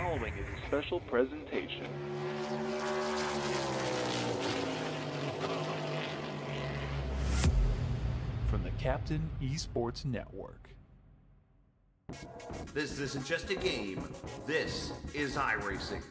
following is a special presentation. From the Captain Esports Network. This isn't just a game, this is iRacing.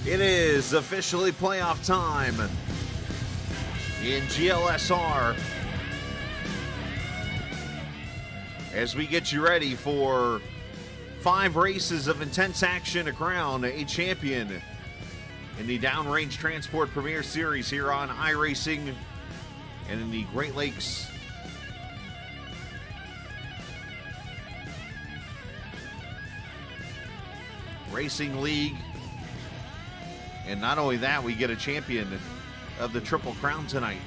It is officially playoff time in GLSR as we get you ready for 5 races of intense action to crown a champion in the Downrange Transport Premier Series here on iRacing and in the Great Lakes Racing League. And not only that, we get a champion of the Triple Crown tonight.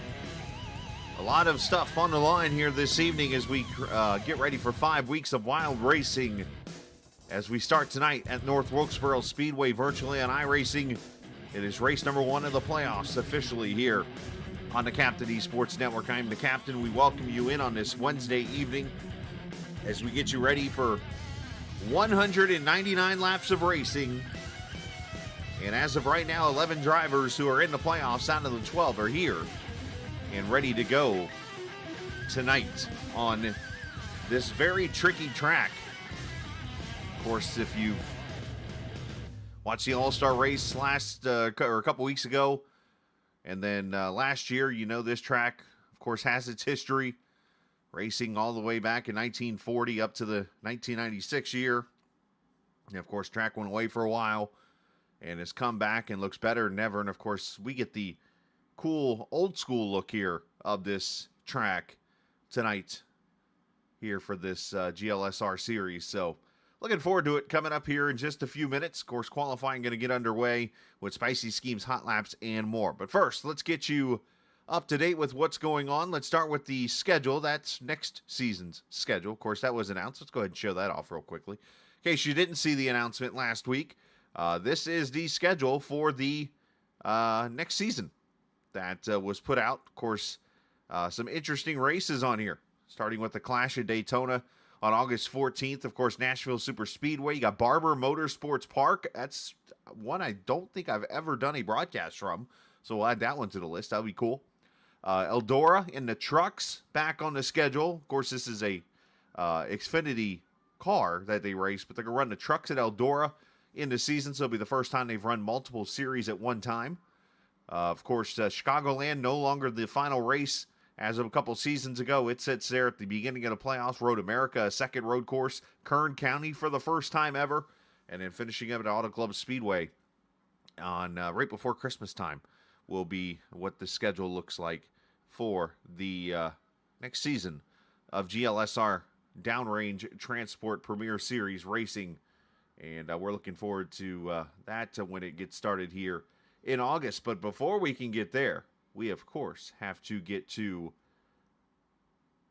A lot of stuff on the line here this evening as we get ready for 5 weeks of wild racing. As we start tonight at North Wilkesboro Speedway virtually on iRacing. It is race number 1 of the playoffs officially here on the Captain Esports Network. I'm the Captain. We welcome you in on this Wednesday evening as we get you ready for 199 laps of racing. And as of right now, 11 drivers who are in the playoffs out of the 12 are here and ready to go tonight on this very tricky track. Of course, if you watched the All-Star race or a couple weeks ago, and then last year, you know this track, of course, has its history, racing all the way back in 1940 up to the 1996 year. And of course, track went away for a while and has come back and looks better than ever. And of course, we get the cool old school look here of this track tonight here for this GLSR series. So looking forward to it coming up here in just a few minutes. Of course, qualifying going to get underway with Spicy Schemes, Hot Laps, and more. But first, let's get you up to date with what's going on. Let's start with the schedule. That's next season's schedule. Of course, that was announced. Let's go ahead and show that off real quickly. In case you didn't see the announcement last week, this is the schedule for the next season that was put out. Of course, some interesting races on here, starting with the Clash of Daytona on August 14th. Of course, Nashville Super Speedway. You got Barber Motorsports Park. That's one I don't think I've ever done a broadcast from, so we'll add that one to the list. That'll be cool. Eldora in the trucks back on the schedule. Of course, this is a Xfinity car that they race, but they're going to run the trucks at Eldora in the season, so it'll be the first time they've run multiple series at one time. Of course, Chicagoland, no longer the final race as of a couple seasons ago. It sits there at the beginning of the playoffs. Road America, a second road course. Kern County for the first time ever. And then finishing up at Auto Club Speedway on right before Christmas time will be what the schedule looks like for the next season of GLSR Downrange Transport Premier Series Racing. And we're looking forward to that when it gets started here in August. But before we can get there, we, of course, have to get to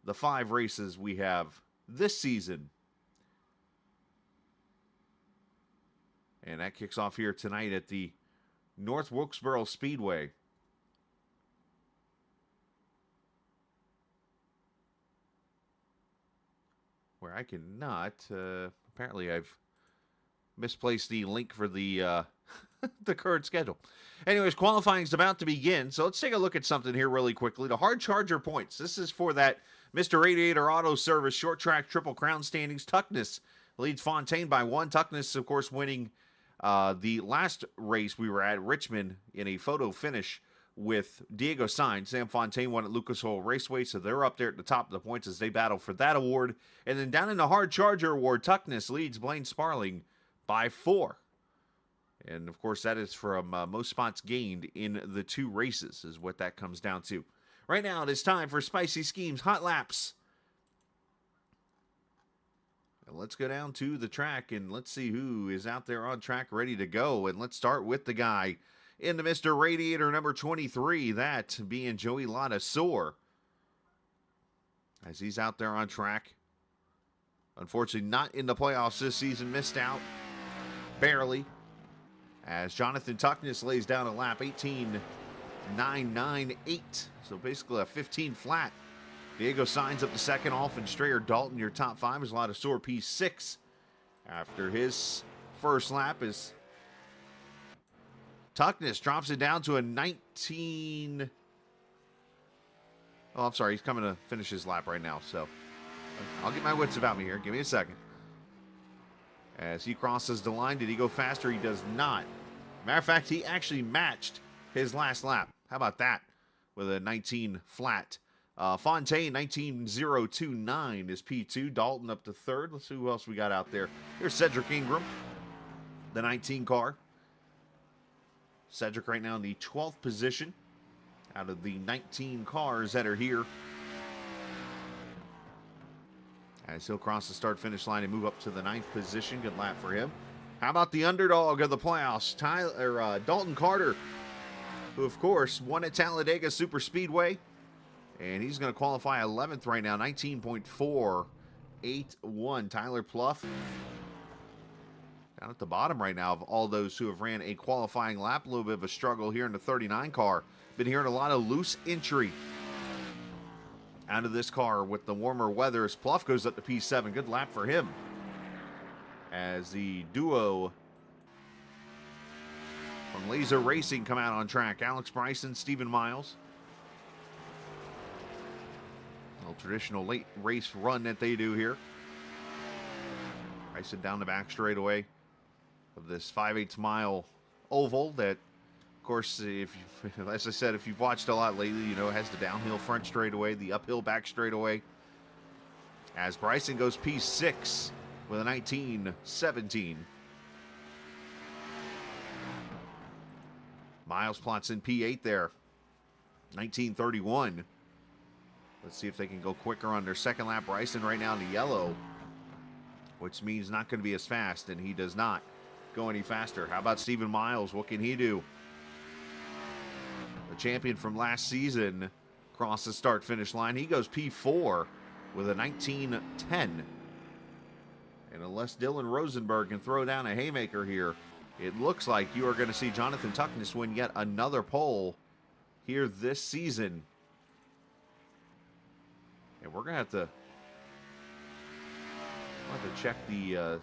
the 5 races we have this season. And that kicks off here tonight at the North Wilkesboro Speedway. Where I cannot, apparently I've misplaced the link for the the current schedule. Anyways, qualifying is about to begin, so let's take a look at something here really quickly. The hard charger points. This is for that Mr. Radiator Auto Service, short track Triple Crown standings. Tuckness leads Fontaine by 1. Tuckness, of course, winning the last race we were at, Richmond, in a photo finish with Diego Sainz. Sam Fontaine won at Lucas Oil Raceway, so they're up there at the top of the points as they battle for that award. And then down in the Hard Charger Award, Tuckness leads Blaine Sparling by 4. And, of course, that is from most spots gained in the 2 races is what that comes down to. Right now, it is time for Spicy Schemes Hot Laps. And let's go down to the track, and let's see who is out there on track ready to go. And let's start with the guy into Mr. Radiator number 23, that being Joey Ladasor. As he's out there on track. Unfortunately, not in the playoffs this season, missed out barely. As Jonathan Tuckness lays down a lap, 18.998. So basically a 15 flat. Diego Sainz up to second, off and Strayer Dalton, your top 5 is Ladasor P6. After his first lap is Tuckness drops it down to a 19. Oh, I'm sorry. He's coming to finish his lap right now. So I'll get my wits about me here. Give me a second. As he crosses the line, did he go faster? He does not. Matter of fact, he actually matched his last lap. How about that? With a 19 flat. Fontaine, 19.029 is P2. Dalton up to 3rd. Let's see who else we got out there. Here's Cedric Ingram, the 19 car. Cedric right now in the 12th position out of the 19 cars that are here. As he'll cross the start-finish line and move up to the 9th position. Good lap for him. How about the underdog of the playoffs, Dalton Carter, who, of course, won at Talladega Super Speedway. And he's going to qualify 11th right now, 19.481. Tyler Pluff down at the bottom right now of all those who have ran a qualifying lap. A little bit of a struggle here in the 39 car. Been hearing a lot of loose entry out of this car with the warmer weather as Pluff goes up to P7. Good lap for him. As the duo from Laser Racing come out on track. Alex Bryson, Stephen Miles. A little traditional late race run that they do here. Bryson down the back straightaway of this 5/8 mile oval that, of course, if you, as I said, if you've watched a lot lately, you know it has the downhill front straightaway, the uphill back straightaway. As Bryson goes P6 with a 19.17. Miles plots in P8 there, 19.31. Let's see if they can go quicker on their second lap. Bryson right now in the yellow, which means not going to be as fast, and he does not go any faster. How about Stephen Miles? What can he do? The champion from last season crosses the start-finish line. He goes P4 with a 19.10. And unless Dylan Rosenberg can throw down a haymaker here, it looks like you are going to see Jonathan Tuckness win yet another pole here this season. And we're going to have to check the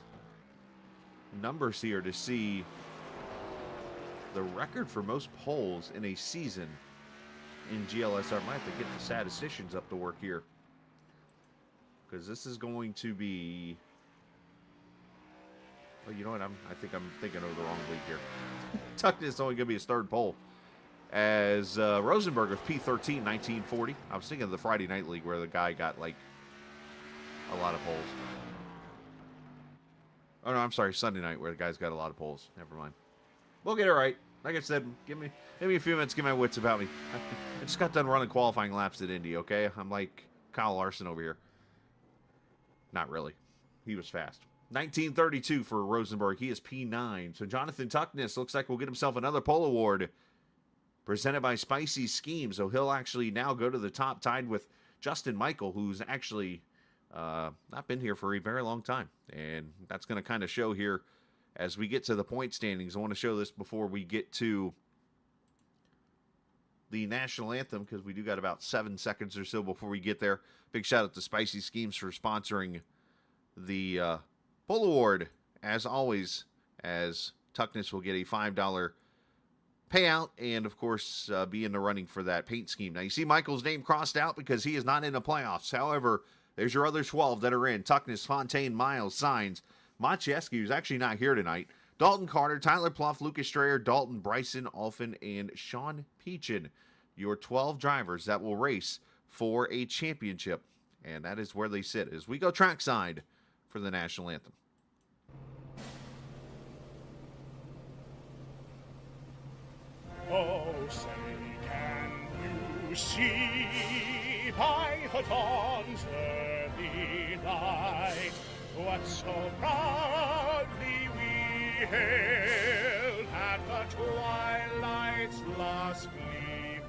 numbers here to see the record for most poles in a season in GLSR. Might have to get the statisticians up to work here, because this is going to be... Well, you know what? I think I'm thinking of the wrong league here. Tuckness is only going to be his 3rd pole. As Rosenberg with P13, 19.40. I was thinking of the Friday Night League where the guy got, like, a lot of poles. Oh, no, I'm sorry, Sunday night where the guy's got a lot of poles. Never mind. We'll get it right. Like I said, give me a few minutes, get my wits about me. I just got done running qualifying laps at Indy, okay? I'm like Kyle Larson over here. Not really. He was fast. 19.32 for Rosenberg. He is P9. So Jonathan Tuckness looks like will get himself another pole award presented by Spicy Schemes. So he'll actually now go to the top, tied with Justin Michael, who's actually not been here for a very long time. And that's going to kind of show here as we get to the point standings. I want to show this before we get to the national anthem, because we do got about 7 seconds or so before we get there. Big shout out to Spicy Schemes for sponsoring the pole award, as always, as Tuckness will get a $5 payout and, of course, be in the running for that paint scheme. Now, you see Michael's name crossed out because he is not in the playoffs. However, there's your other 12 that are in. Tuckness, Fontaine, Miles, Signs, Maciejewski, who's actually not here tonight, Dalton Carter, Tyler Pluff, Lucas Strayer, Dalton, Bryson, Alphin, and Sean Peachin. Your 12 drivers that will race for a championship. And that is where they sit as we go trackside for the national anthem. Oh, say, can you see by the dawn's early light what so proudly we hailed at the twilight's last gleaming,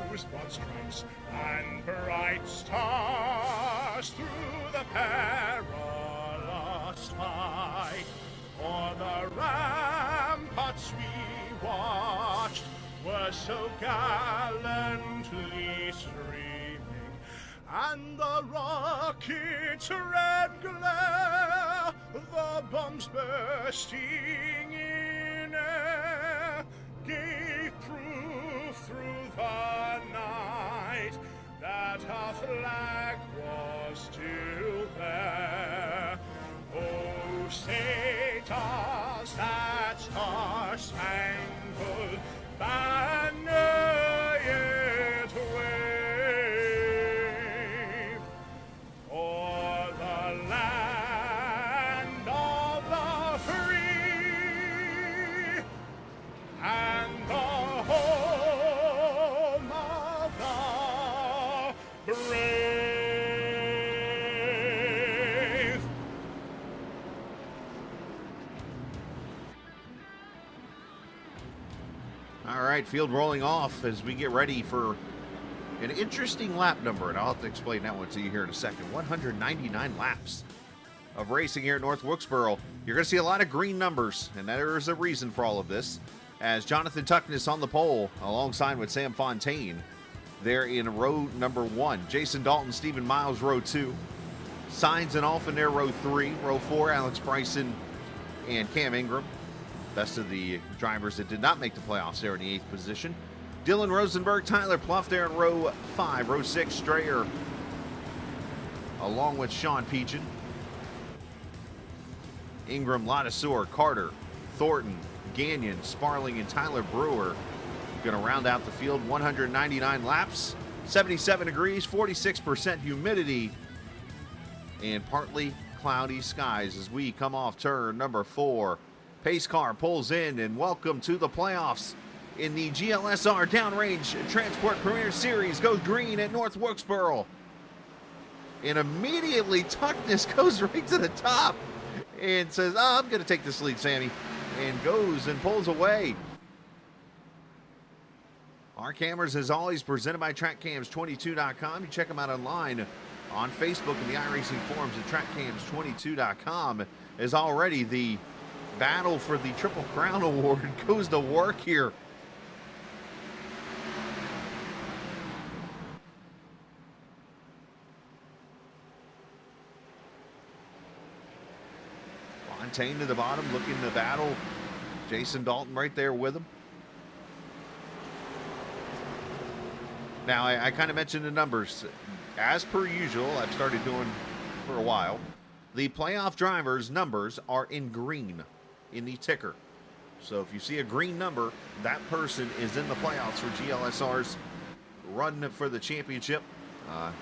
whose broad stripes and bright stars through the perilous fight o'er the ramparts we watched were so gallantly streaming, and the rocket's red glare, the bombs bursting in air, gave proof through the night that our flag was still there. Oh, say does that star-spangled banner yet wave o'er the land of the free and the home of the brave? All right, field rolling off as we get ready for an interesting lap number, and I'll have to explain that one to you here in a second. 199 laps of racing here at North Wilkesboro. You're going to see a lot of green numbers, and there is a reason for all of this, as Jonathan Tuckness on the pole alongside with Sam Fontaine. They're in row number 1. Jason Dalton, Stephen Miles, row 2. Signs and Alphin there, row 3. Row 4, Alex Bryson and Cam Ingram. Best of the drivers that did not make the playoffs there in the 8th position. Dylan Rosenberg, Tyler Pluff there in row 5. Row 6, Strayer, along with Sean Peachin. Ingram, Ladisseur, Carter, Thornton, Gagnon, Sparling, and Tyler Brewer going to round out the field. 199 laps, 77 degrees, 46% humidity, and partly cloudy skies as we come off turn number 4. Pace car pulls in, and welcome to the playoffs in the GLSR Downrange Transport Premier Series. Goes green at North Wilkesboro. And immediately Tuckness goes right to the top and says, oh, I'm going to take this lead, Sammy. And goes and pulls away. Our cameras, as always, presented by TrackCams22.com. You check them out online on Facebook and the iRacing forums at TrackCams22.com. As already the battle for the Triple Crown Award goes to work here. Fontaine to the bottom, looking to battle Jason Dalton right there with him. Now, I kind of mentioned the numbers. As per usual, I've started doing for a while. The playoff drivers' numbers are in green in the ticker. So if you see a green number, that person is in the playoffs for GLSR's run for the championship.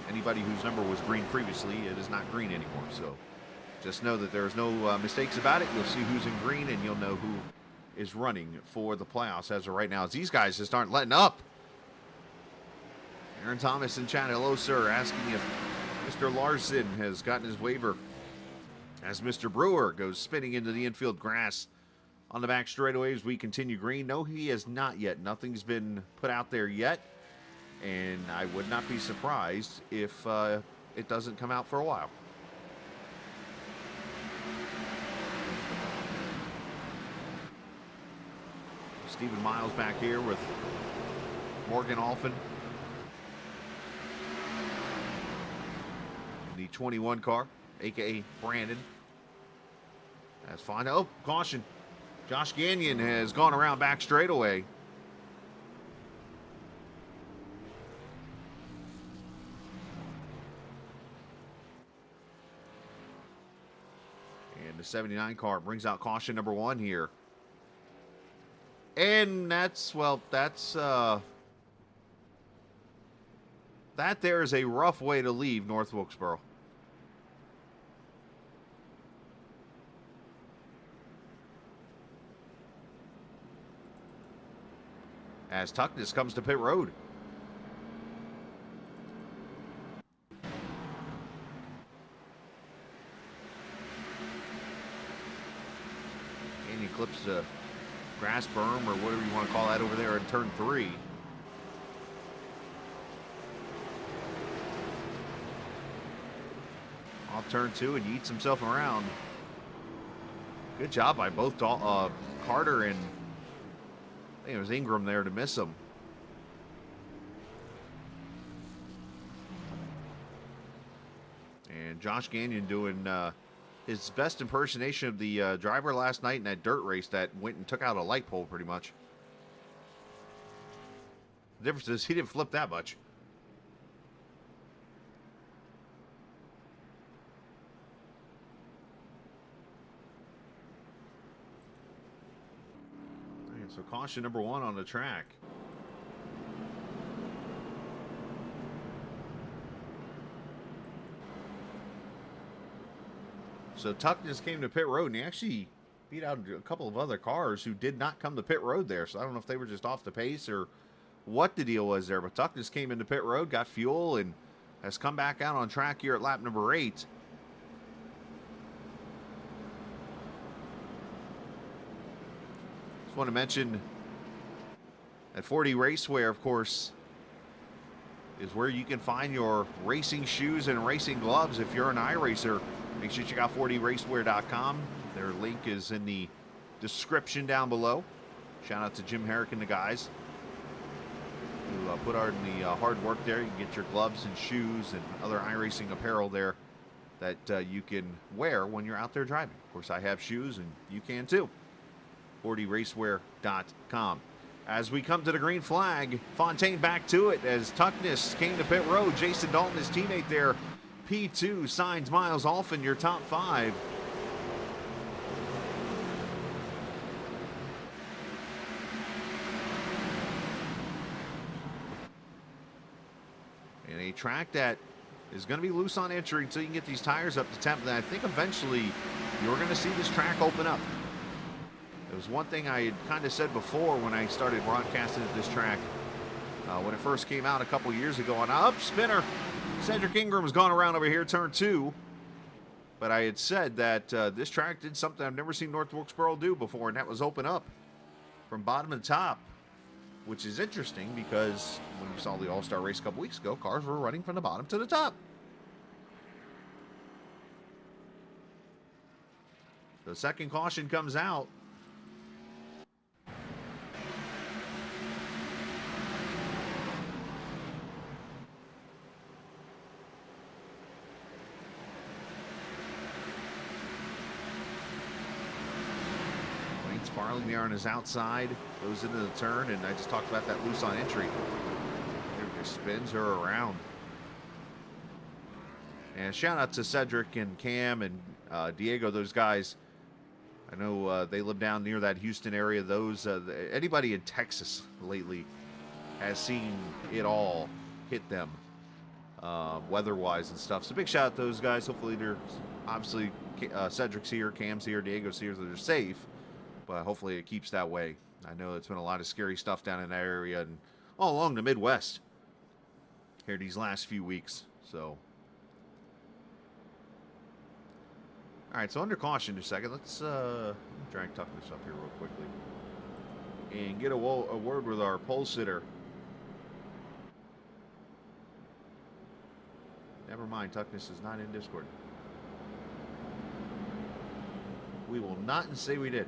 Anybody whose number was green previously, it is not green anymore. So just know that there's no mistakes about it. You'll see who's in green, and you'll know who is running for the playoffs as of right now. As these guys just aren't letting up. Aaron Thomas in chat, hello, sir, asking if Mr. Larson has gotten his waiver as Mr. Brewer goes spinning into the infield grass on the back straightaway as we continue green. No, he has not yet. Nothing's been put out there yet, and I would not be surprised if it doesn't come out for a while. Stephen Miles back here with Morgan Alphin. The 21 car, a.k.a. Brandon. That's fine. Oh, caution. Josh Gagnon has gone around back straightaway. And the 79 car brings out caution number 1 here. And that's, well, that's, that there is a rough way to leave North Wilkesboro. As Tuckness comes to pit road. And he clips the grass berm or whatever you want to call that over there in turn 3. Off turn 2 and yeets himself around. Good job by both Carter and I think it was Ingram there to miss him. And Josh Gagnon doing his best impersonation of the driver last night in that dirt race that went and took out a light pole pretty much. The difference is he didn't flip that much. So caution number 1 on the track. So Tuckness came to pit road and he actually beat out a couple of other cars who did not come to pit road there. So I don't know if they were just off the pace or what the deal was there. But Tuckness came into pit road, got fuel, and has come back out on track here at lap number 8. Want to mention that 40 Racewear, of course, is where you can find your racing shoes and racing gloves if you're an iRacer. Make sure you check out 40racewear.com. Their link is in the description down below. Shout out to Jim Herrick and the guys who put in the hard work there. You can get your gloves and shoes and other iRacing apparel there that you can wear when you're out there driving. Of course, I have shoes and you can too. 40racewear.com. As we come to the green flag, Fontaine back to it as Tuckness came to pit road. Jason Dalton, his teammate there, P2, signs Miles Alphin, your top 5. And a track that is going to be loose on entry until you can get these tires up to temp. And I think eventually you're going to see this track open up. It was one thing I had kind of said before when I started broadcasting at this track when it first came out a couple years ago. And up spinner, Cedric Ingram's gone around over here, turn 2. But I had said that this track did something I've never seen North Wilkesboro do before, and that was open up from bottom to top, which is interesting because when you saw the All-Star race a couple weeks ago, cars were running from the bottom to the top. The second caution comes out. Sparling there on his outside, goes into the turn, and I just talked about that loose on entry. It just spins her around. And shout out to Cedric and Cam and Diego, those guys. I know they live down near that Houston area. Those anybody in Texas lately has seen it all hit them weather-wise and stuff. So big shout out to those guys. Hopefully they're obviously Cedric's here, Cam's here, Diego's here, so they're safe. But hopefully it keeps that way. I know it's been a lot of scary stuff down in that area and all along the Midwest here these last few weeks. So, all right, so under caution in a second. Let's drag Tuckness up here real quickly and get a word with our pole sitter. Never mind, Tuckness is not in Discord. We will not say we did.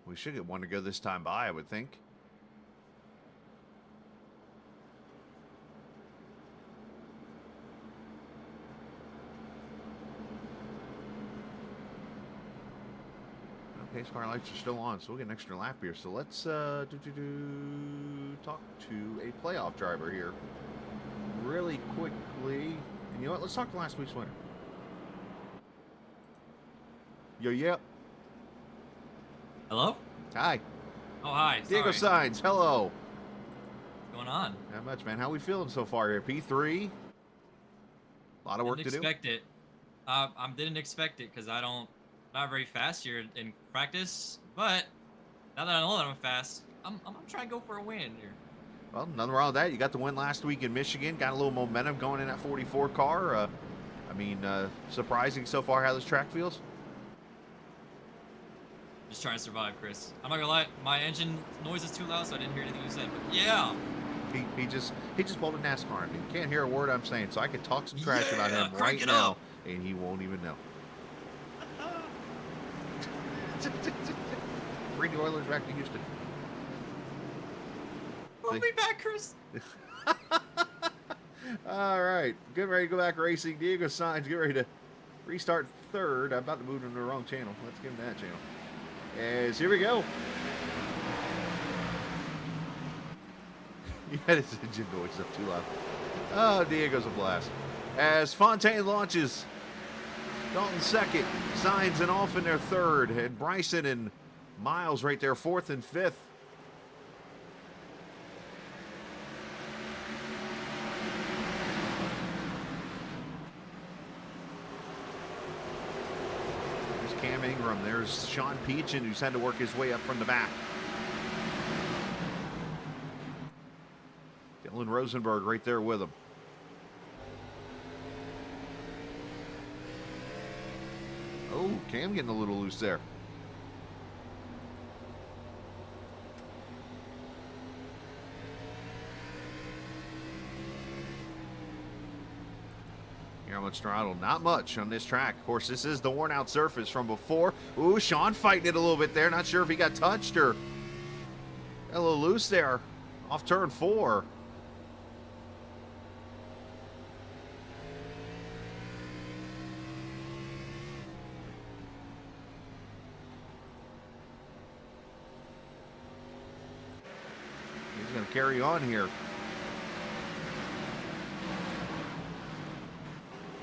We should get one to go this time by, I would think. Pace car lights are still on, so we'll get an extra lap here. So let's talk to a playoff driver here really quickly. And you know what? Let's talk to last week's winner. Yep. Hello? Hi. Oh, hi. Diego Sorry. Sainz, hello. What's going on? Not much, man. How we feeling so far here? P3. A lot of work to do. Didn't expect it. I didn't expect it because not very fast here in practice. But now that I know that I'm fast, I'm trying to go for a win here. Well, nothing wrong with that. You got the win last week in Michigan. Got a little momentum going in that 44 car. Surprising so far how this track feels. Just trying to survive, Chris. I'm not gonna lie, my engine noise is too loud, so I didn't hear anything you said. But yeah. He just pulled a NASCAR on me. He can't hear a word I'm saying, so I could talk some trash about him crank right it now, up. and he won't even know. Bring the Oilers back to Houston. We'll be back, Chris. All right, getting ready to go back racing. Diego Sainz, get ready to restart third. I'm about to move him to the wrong channel. Let's give him that channel. As here we go. He had his engine noise up too loud. Oh, Diego's a blast. As Fontaine launches, Dalton second, Sainz and Alphin their third, and Bryson and Miles right there fourth and fifth. There's Cam Ingram. There's Sean Peachin, who's had to work his way up from the back. Dylan Rosenberg right there with him. Oh, Cam getting a little loose there. Here on Throttle, not much on this track. Of course, this is the worn out surface from before. Ooh, Sean fighting it a little bit there. Not sure if he got touched or got a little loose there off turn 4. He's going to carry on here.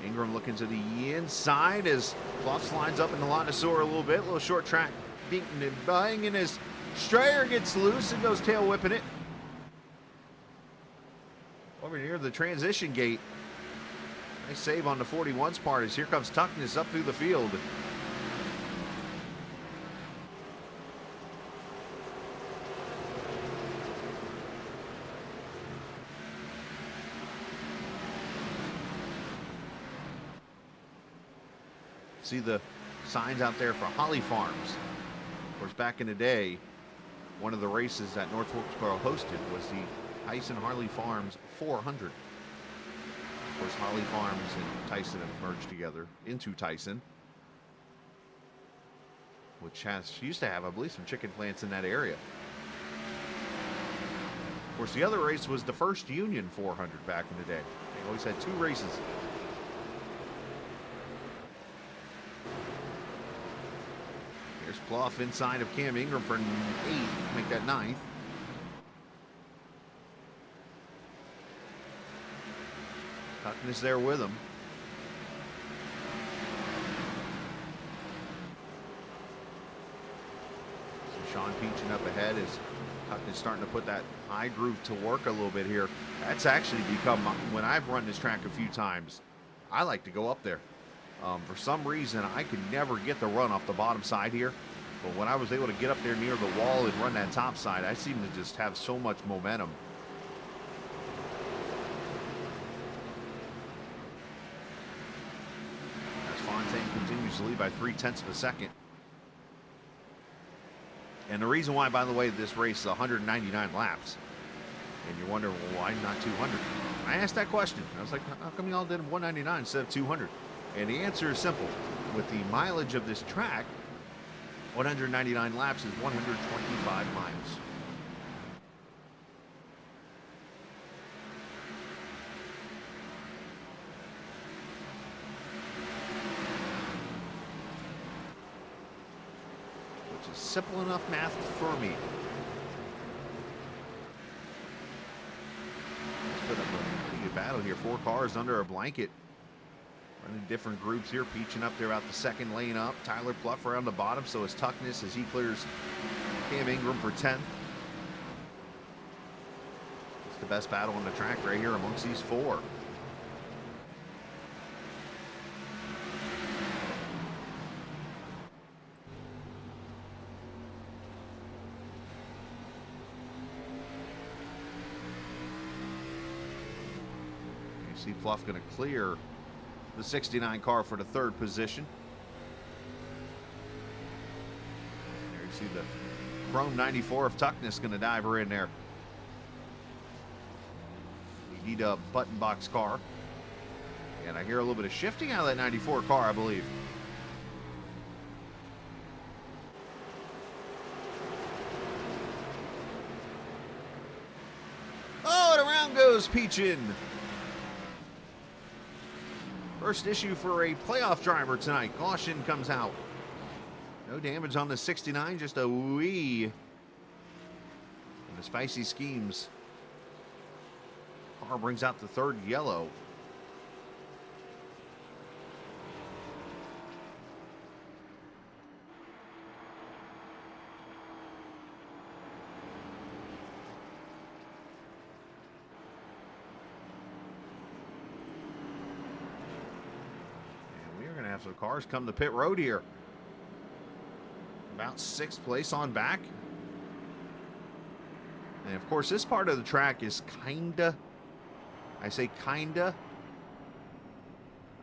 Ingram looking to the inside as Clough lines up in the line of Soar a little little short track, beating and buying, and as Strayer gets loose and goes tail whipping it. Over near the transition gate. Nice save on the 41's part as here comes Tuckness up through the field. See the signs out there for Holly Farms. Of course, back in the day, one of the races that North Wilkesboro hosted was the Tyson Harley Farms 400. Of course, Holly Farms and Tyson have merged together into Tyson, which used to have, I believe, some chicken plants in that area. Of course, the other race was the first Union 400 back in the day. They always had 2 races. Here's Clough inside of Cam Ingram for 8th, make that 9th. Tuckton is there with him. So Sean Peachin up ahead as Tuckton is starting to put that high groove to work a little bit here. That's actually become, when I've run this track a few times, I like to go up there. For some reason, I could never get the run off the bottom side here. But when I was able to get up there near the wall and run that top side, I seem to just have so much momentum. As Fontaine continues to lead by 0.3 of a second. And the reason why, by the way, this race is 199 laps. And you're wondering, well, why not 200? I asked that question. I was like, how come you all did 199 instead of 200? And the answer is simple. With the mileage of this track, 199 laps is 125 miles. Which is simple enough math for me. Let's put up a pretty good battle here. 4 cars under a blanket. Running different groups here. Peaching up there about the second lane up. Tyler Pluff around the bottom, so is Tuckness as he clears Cam Ingram for 10th. It's the best battle on the track right here amongst these 4. You see Pluff going to clear the 69 car for the 3rd position. There you see the Chrome 94 of Tuckness going to dive her in there. You need a button box car. And I hear a little bit of shifting out of that 94 car, I believe. Oh, and around goes Peachin. First issue for a playoff driver tonight. Caution comes out. No damage on the 69, just a wee. And the Spicy Schemes car brings out the 3rd yellow. So cars come to pit road here. About 6th place on back. And of course, this part of the track is kinda, I say kinda,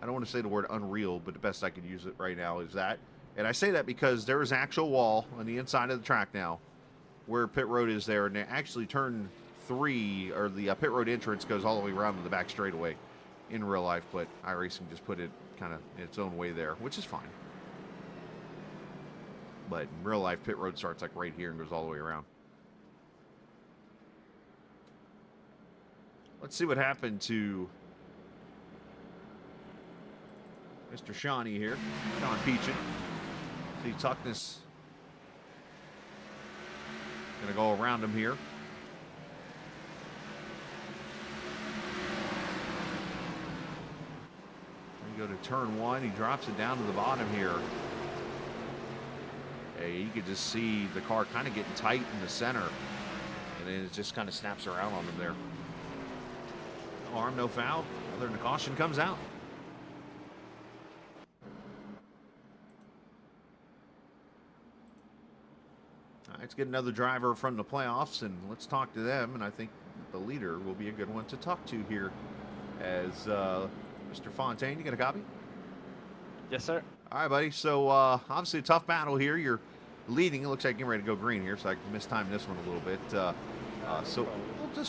I don't want to say the word unreal, but the best I could use it right now is that. And I say that because there is actual wall on the inside of the track now where pit road is there. And they actually turn 3, or the pit road entrance goes all the way around to the back straightaway in real life, but iRacing just put it kind of in its own way there, which is fine. But in real life, pit road starts like right here and goes all the way around. Let's see what happened to Mr. Shawnee here. Sean Peachin. See Tuckness gonna go around him here. Go to turn 1, he drops it down to the bottom here. Hey, you could just see the car kind of getting tight in the center, and then it just kind of snaps around on him there. No harm, no foul, other than the caution comes out. All right, let's get another driver from the playoffs, and let's talk to them, and I think the leader will be a good one to talk to here as Mr. Fontaine. You got a copy? Yes, sir. All right, buddy. So obviously a tough battle here. You're leading. It looks like you're ready to go green here, so I mistimed this one a little bit. So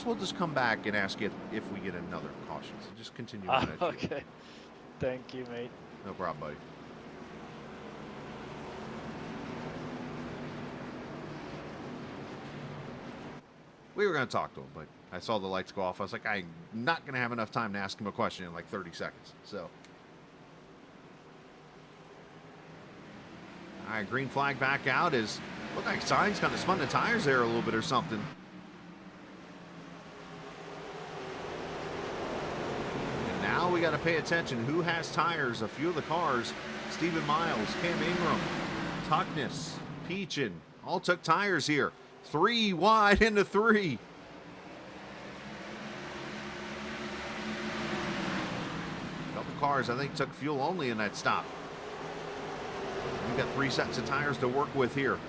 we'll just come back and ask you if we get another caution. So just continue on. Okay. Thank you, mate. No problem, buddy. We were going to talk to him, but I saw the lights go off. I was like, I'm not going to have enough time to ask him a question in like 30 seconds. So, all right, green flag back out. Is look like Sainz kind of spun the tires there a little bit or something. And now we got to pay attention. Who has tires? A few of the cars. Stephen Miles, Cam Ingram, Tuckness, Peachin, all took tires here. 3 wide into 3. Couple cars, I think, took fuel only in that stop. We've got 3 sets of tires to work with here.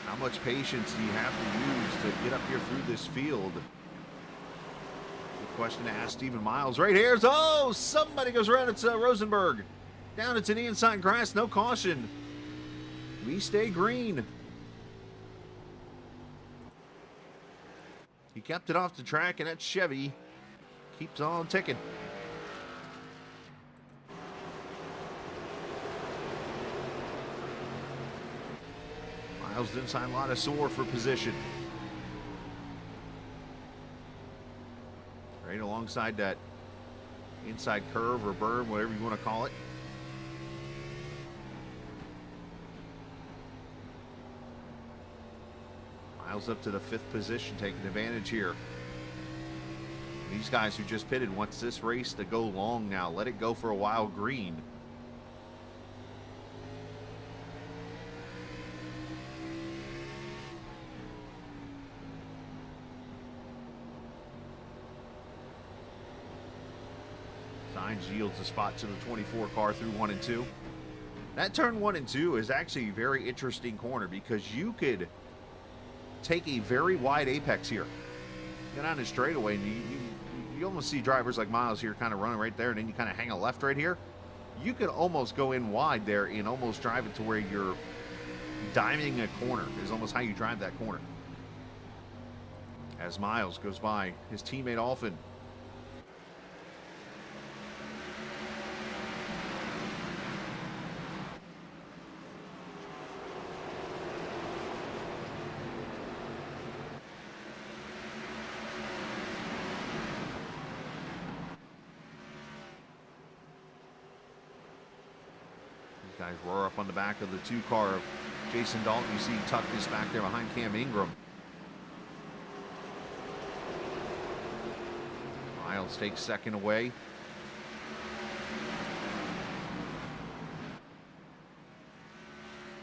How much patience do you have to use to get up here through this field? Question to ask Stephen Miles right here. Oh, somebody goes around. It's Rosenberg. Down into the inside grass. No caution. We stay green. He kept it off the track, and that Chevy keeps on ticking. Miles inside Ladasor for position. Right alongside that inside curve or berm, whatever you want to call it. Miles up to the 5th position, taking advantage here. These guys who just pitted wants this race to go long now. Let it go for a while green. Signs yields a spot to the 24 car through 1 and 2. That turn 1 and 2 is actually a very interesting corner because you could take a very wide apex here. Get on the straightaway, and you almost see drivers like Miles here kind of running right there, and then you kind of hang a left right here. You could almost go in wide there and almost drive it to where you're diming a corner is almost how you drive that corner. As Miles goes by his teammate Alfin. Guys roar up on the back of the 2 car of Jason Dalton. You see Tuckness back there behind Cam Ingram. Miles takes 2nd away.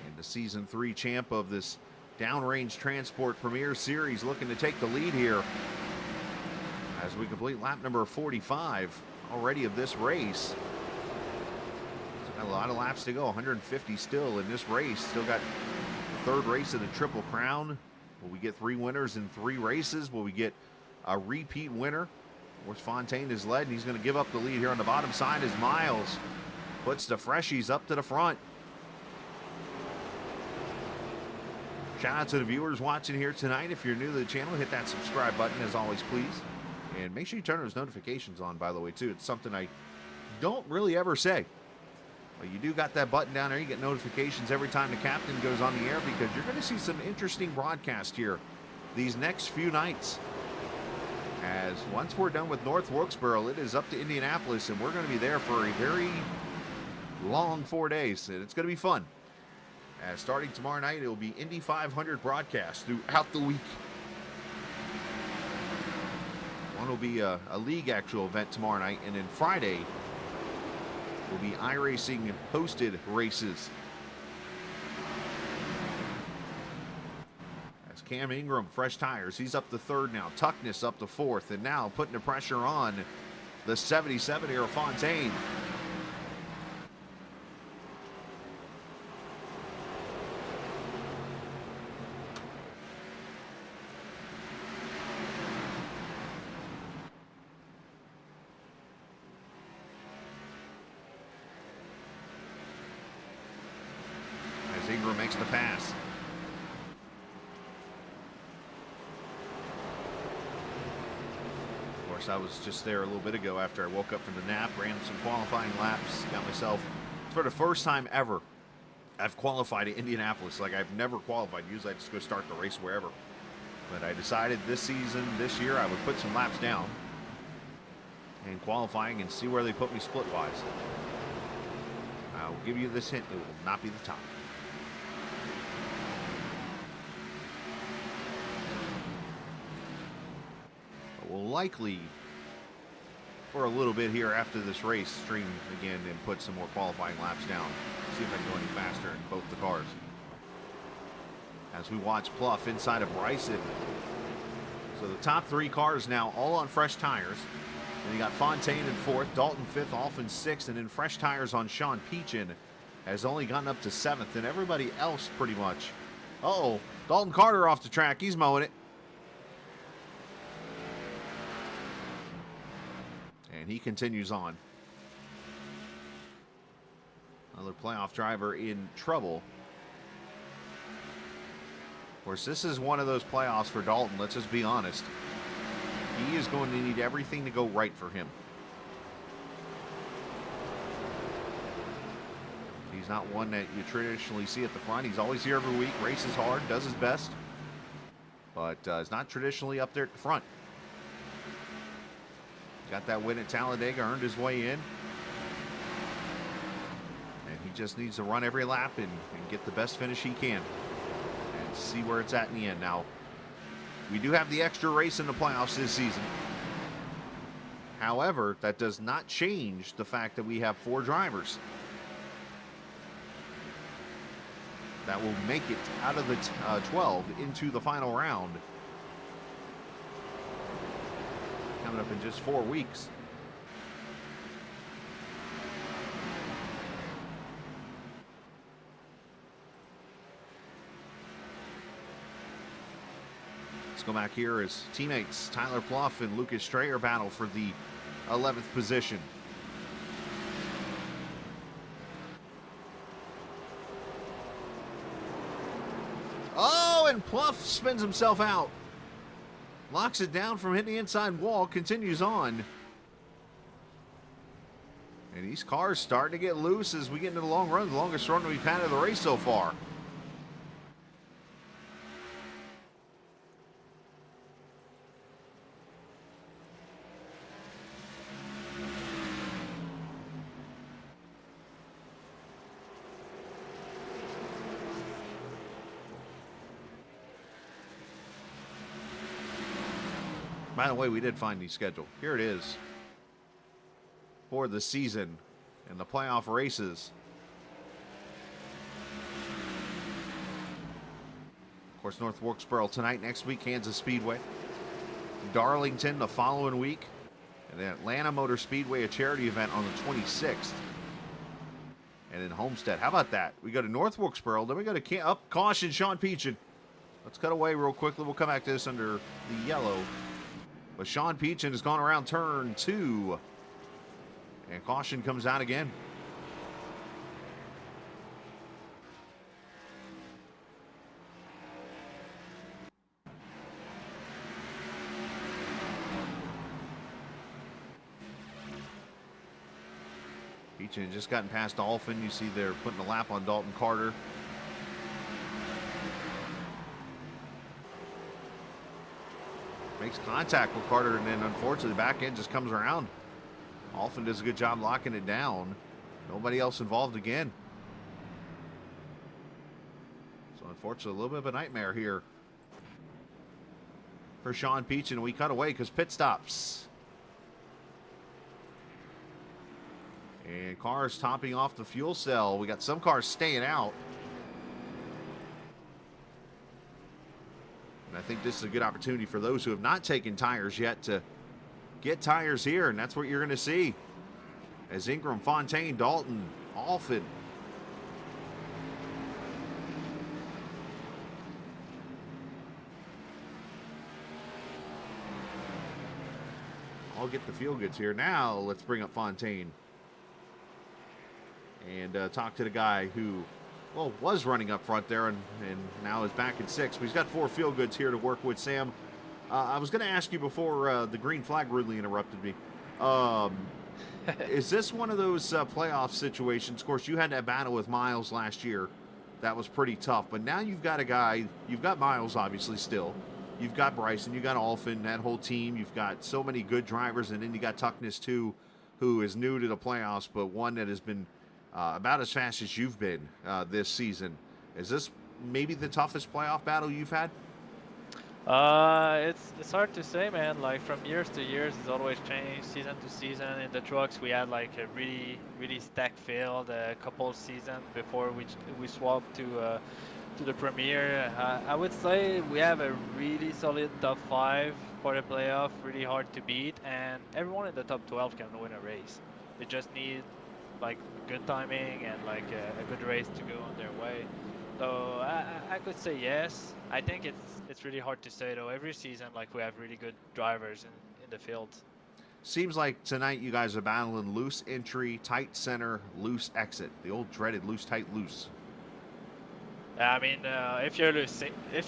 And the Season 3 champ of this Downrange Transport Premier Series looking to take the lead here as we complete lap number 45 already of this race. Got a lot of laps to go, 150 still in this race. Still got the 3rd race of the Triple Crown. Will we get 3 winners in 3 races? Will we get a repeat winner? Of course, Fontaine is led, and he's going to give up the lead here on the bottom side as Miles puts the freshies up to the front. Shout out to the viewers watching here tonight. If you're new to the channel, hit that subscribe button as always, please. And make sure you turn those notifications on, by the way, too. It's something I don't really ever say. Well, you do got that button down there. You get notifications every time the captain goes on the air because you're going to see some interesting broadcast here these next few nights. As once we're done with North Wilkesboro, it is up to Indianapolis, and we're going to be there for a very long 4 days. And it's going to be fun. As starting tomorrow night, it will be Indy 500 broadcast throughout the week. One will be a league actual event tomorrow night, and then Friday will be iRacing hosted races. As Cam Ingram, fresh tires, he's up to 3rd now. Tuckness up to 4th, and now putting the pressure on the 77 here of Fontaine. Ingram makes the pass. Of course, I was just there a little bit ago after I woke up from the nap, ran some qualifying laps, got myself, for the first time ever, I've qualified at Indianapolis. Like, I've never qualified. Usually I just go start the race wherever. But I decided this year, I would put some laps down in qualifying and see where they put me split-wise. I'll give you this hint, it will not be the top. Will likely, for a little bit here after this race, stream again and put some more qualifying laps down. See if I can go any faster in both the cars. As we watch Pluff inside of Bryson. So the top 3 cars now all on fresh tires. And you got Fontaine in 4th, Dalton 5th, Alfin 6th, and then fresh tires on Sean Peachin has only gotten up to 7th, and everybody else pretty much. Uh-oh, Dalton Carter off the track. He's mowing it. And he continues on. Another playoff driver in trouble. Of course, this is one of those playoffs for Dalton. Let's just be honest. He is going to need everything to go right for him. He's not one that you traditionally see at the front. He's always here every week, races hard, does his best, but is not traditionally up there at the front. Got that win at Talladega, earned his way in. And he just needs to run every lap and get the best finish he can and see where it's at in the end. Now, we do have the extra race in the playoffs this season. However, that does not change the fact that we have 4 drivers that will make it out of the 12 into the final round. Coming up in just 4 weeks. Let's go back here as teammates Tyler Pluff and Lucas Strayer battle for the 11th position. Oh, and Pluff spins himself out. Locks it down from hitting the inside wall, continues on. And these cars starting to get loose as we get into the long run. The longest run we've had of the race so far. By the way, we did find the schedule. Here it is for the season and the playoff races. Of course, North Wilkesboro tonight, next week, Kansas Speedway. Darlington the following week. And then Atlanta Motor Speedway, a charity event on the 26th. And then Homestead. How about that? We go to North Wilkesboro, then we go to caution, Sean Peachin. Let's cut away real quickly. We'll come back to this under the yellow. But Sean Peachin has gone around turn 2. And caution comes out again. Peachin just gotten past Alphin. You see they're putting a lap on Dalton Carter. Makes contact with Carter, and then unfortunately the back end just comes around. Alphin does a good job locking it down. Nobody else involved again. So unfortunately a little bit of a nightmare here for Sean Peachin, and we cut away because pit stops. And cars topping off the fuel cell. We got some cars staying out. I think this is a good opportunity for those who have not taken tires yet to get tires here, and that's what you're going to see. As Ingram, Fontaine, Dalton, Alphin. I'll get the feel goods here. Now let's bring up Fontaine and talk to the guy who, well, was running up front there and now is back in 6th. But he's got 4 field goods here to work with. Sam, I was going to ask you before the green flag rudely interrupted me. Is this one of those playoff situations? Of course, you had that battle with Miles last year. That was pretty tough. But now you've got a guy, you've got Miles obviously still. You've got Bryson, you've got Alphin, that whole team. You've got so many good drivers, and then you got Tuckness too, who is new to the playoffs, but one that has been about as fast as you've been this season. Is this maybe the toughest playoff battle you've had? It's hard to say, man. Like from years to years, it's always changed. Season to season, in the trucks, we had like a really stacked field a couple seasons before we swapped to the Premier. I would say we have a really solid top 5 for the playoff. Really hard to beat, and everyone in the top 12 can win a race. They just need like good timing and like a good race to go on their way. So I could say yes. I think it's really hard to say though. Every season, like we have really good drivers in the field. Seems like tonight you guys are battling loose entry, tight center, loose exit. The old dreaded loose, tight, loose. I mean, if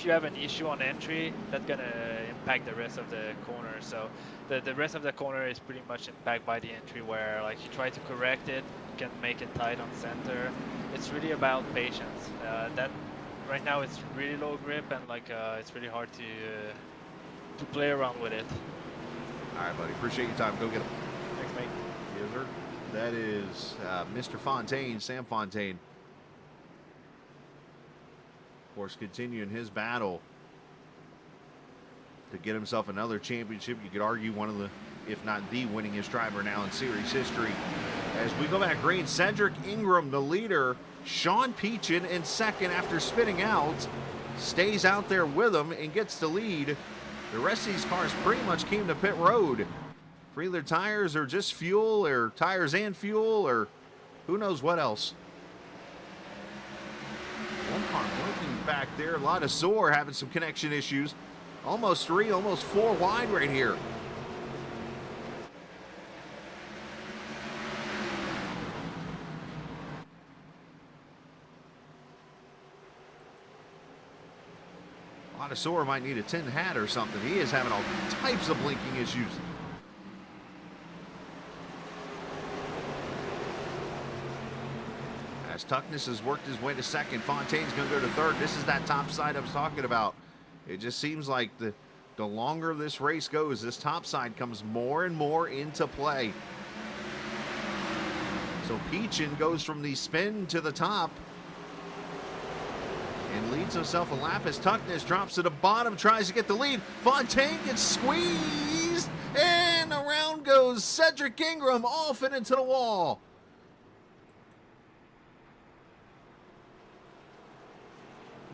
you have an issue on entry, that's gonna impact the rest of the corner. So the rest of the corner is pretty much impacted by the entry, where like you try to correct it, you can make it tight on center. It's really about patience. That right now it's really low grip, and like it's really hard to play around with it. All right, buddy. Appreciate your time. Go get him. Thanks, mate. Yes, sir. That is Mr. Fontaine, Sam Fontaine. Of course, continuing his battle to get himself another championship. You could argue one of the, if not the winningest driver now in series history. As we go back green, Cedric Ingram, the leader. Sean Peachin in second after spinning out. Stays out there with him and gets the lead. The rest of these cars pretty much came to pit road for either tires or just fuel, or tires and fuel, or who knows what else. One car looking back there. A lot of sore, having some connection issues. Almost 3, almost 4 wide right here. Sore might need a tin hat or something. He is having all types of blinking issues. As Tuckness has worked his way to second, Fontaine's going to go to third. This is that top side I was talking about. It just seems like the longer this race goes, this top side comes more and more into play. So Peachin goes from the spin to the top and leads himself a lap as Tuckness drops to the bottom, tries to get the lead. Fontaine gets squeezed, and around goes Cedric Ingram, off and into the wall.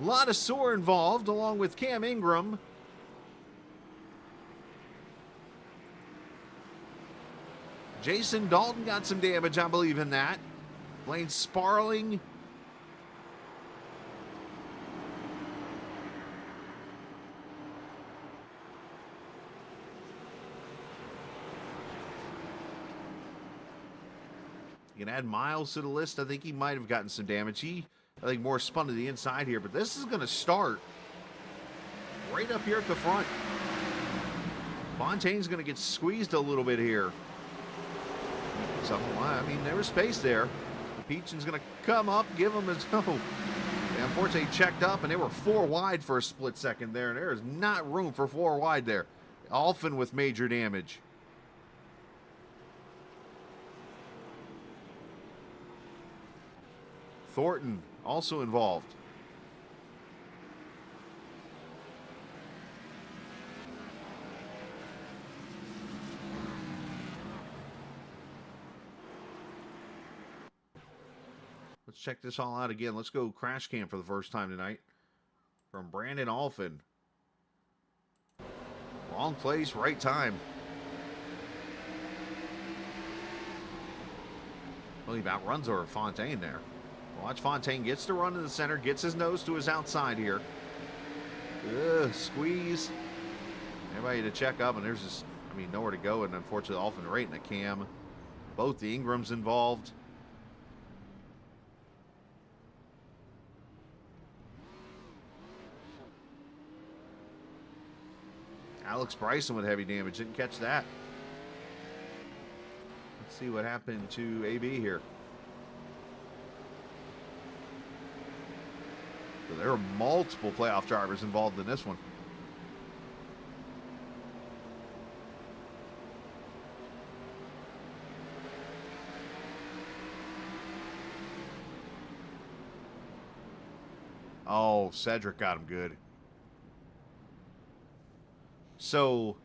A lot of sore involved, along with Cam Ingram. Jason Dalton got some damage, I believe, in that. Blaine Sparling. You can add Miles to the list. I think he might have gotten some damage. I think, more spun to the inside here, but this is going to start right up here at the front. Fontaine's going to get squeezed a little bit here. So, I mean, there was space there. Peachin's going to come up, give him his own. And unfortunately, he checked up, and they were 4 wide for a split second there, and there is not room for 4 wide there. Alphin with major damage. Thornton also involved. Let's check this all out again. Let's go crash cam for the first time tonight. From Brandon Alphin. Wrong place, right time. Well, he about runs over Fontaine there. Watch, Fontaine gets to run to the center, gets his nose to his outside here. Squeeze. Everybody to check up, and there's just, I mean, nowhere to go, and unfortunately, Alphin right in the cam. Both the Ingrams involved. Alex Bryson with heavy damage, didn't catch that. Let's see what happened to AB here. So there are multiple playoff drivers involved in this one. Oh, Cedric got him good. So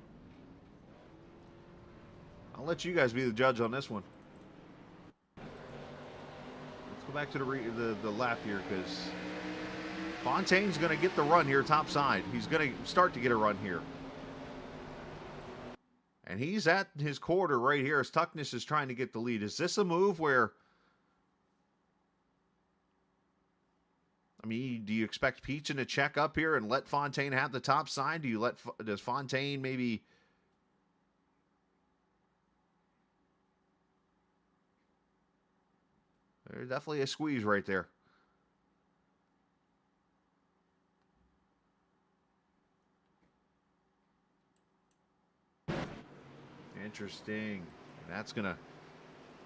I'll let you guys be the judge on this one. Let's go back to the lap here, because Fontaine's going to get the run here top side. He's going to start to get a run here. And he's at his quarter right here as Tuckness is trying to get the lead. Is this a move where, I mean, do you expect Peachin to check up here and let Fontaine have the top side? Does Fontaine maybe... There's definitely a squeeze right there. Interesting. That's going to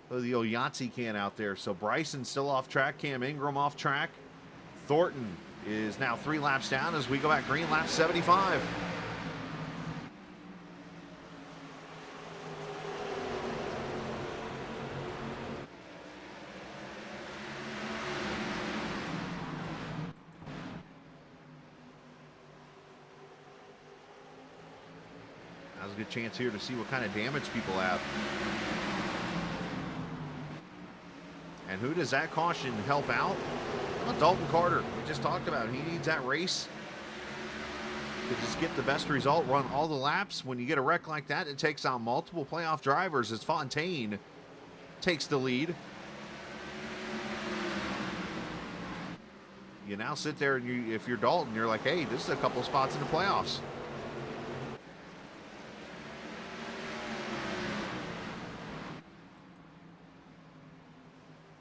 throw the old Yahtzee can out there. So Bryson still off track. Cam Ingram off track. Thornton is now 3 laps down as we go back green, lap 75. Now's a good chance here to see what kind of damage people have. And who does that caution help out? Well, Dalton Carter. We just talked about it. He needs that race to just get the best result, run all the laps. When you get a wreck like that, it takes out multiple playoff drivers as Fontaine takes the lead. You now sit there and if you're Dalton, you're like, hey, this is a couple spots in the playoffs.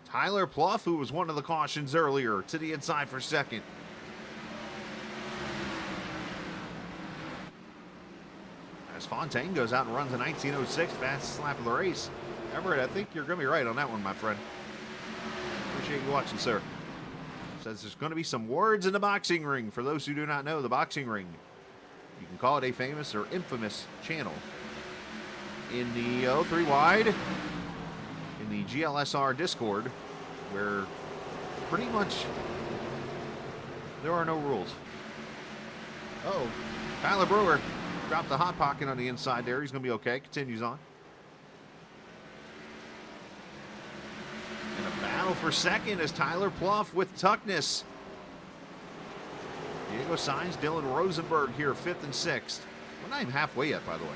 Tyler Pluff, who was one of the cautions earlier, to the inside for second. As Fontaine goes out and runs a 19:06, fastest lap of the race. Everett, I think you're going to be right on that one, my friend. Appreciate you watching, sir. Says there's going to be some words in the boxing ring. For those who do not know, the boxing ring, you can call it a famous or infamous channel in the 03 wide, in the GLSR Discord, where pretty much there are no rules. Oh, Tyler Brewer dropped the hot pocket on the inside there. He's going to be okay. Continues on. And a battle for second is Tyler Pluff with Tuckness. Diego Sainz, Dylan Rosenberg here, 5th and 6th. We're not even halfway yet, by the way.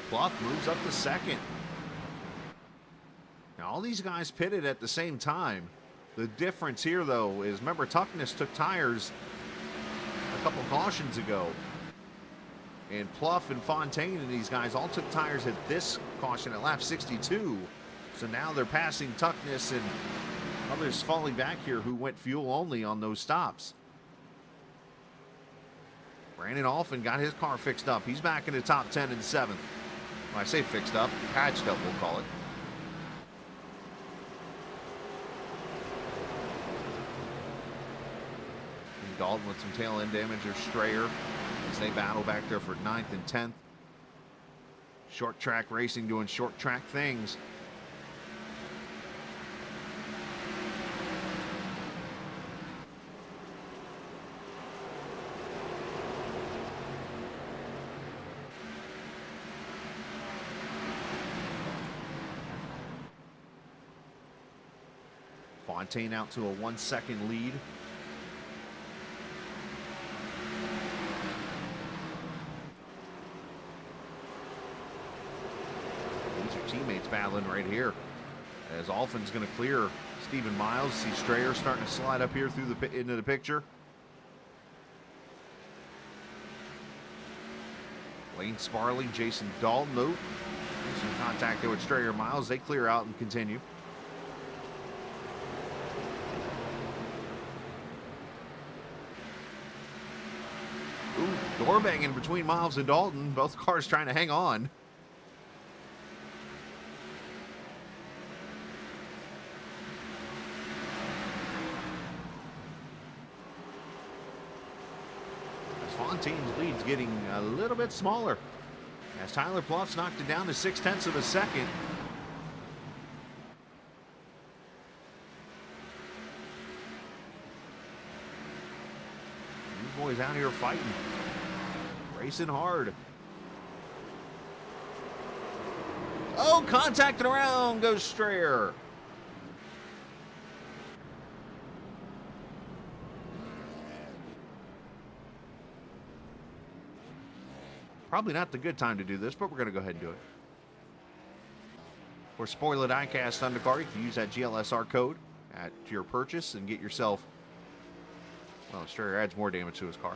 Pluff moves up to second. Now, all these guys pitted at the same time. The difference here, though, is remember, Tuckness took tires a couple cautions ago. And Pluff and Fontaine and these guys all took tires at this caution at lap 62. So now they're passing Tuckness and others falling back here who went fuel only on those stops. Brandon Alphin got his car fixed up. He's back in the top 10 and 7th. When I say fixed up, patched up, we'll call it. And Dalton with some tail end damage, or Strayer, as they battle back there for 9th and 10th. Short track racing, doing short track things. Fontaine out to a 1-second lead. These are teammates battling right here. As Alphin's going to clear Stephen Miles. See Strayer starting to slide up here through the into the picture. Lane Sparling, Jason Dalton. Nope. Some contact there with Strayer Miles. They clear out and continue. Door banging between Miles and Dalton. Both cars trying to hang on. As Fontaine's lead's getting a little bit smaller. As Tyler Pluff's knocked it down to 0.6 of a second. These boys out here fighting. Racing hard. Oh, contacting around goes Strayer. Probably not the good time to do this, but we're going to go ahead and do it. For Spoiler Diecast Undercar, you can use that GLSR code at your purchase and get yourself, well, Strayer adds more damage to his car.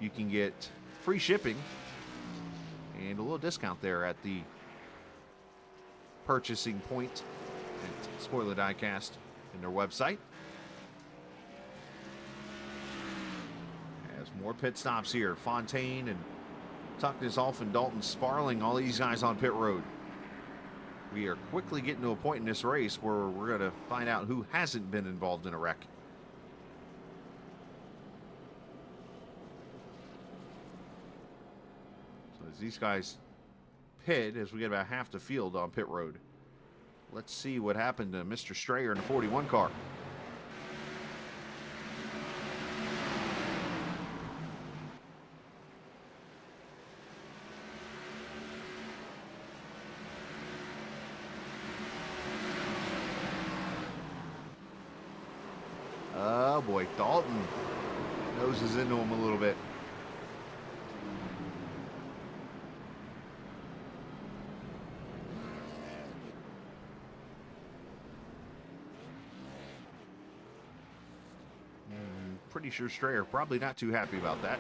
you can get free shipping and a little discount there at the purchasing point at Spoiler Diecast in their website. As more pit stops here, Fontaine and Tuckness, Alphin, Dalton, Sparling, all these guys on pit road. We are quickly getting to a point in this race where we're going to find out who hasn't been involved in a wreck. So as these guys pit, as we get about half the field on pit road, let's see what happened to Mr. Strayer in the 41 car. Oh boy, Dalton noses into him a little bit. Pretty sure Strayer probably not too happy about that.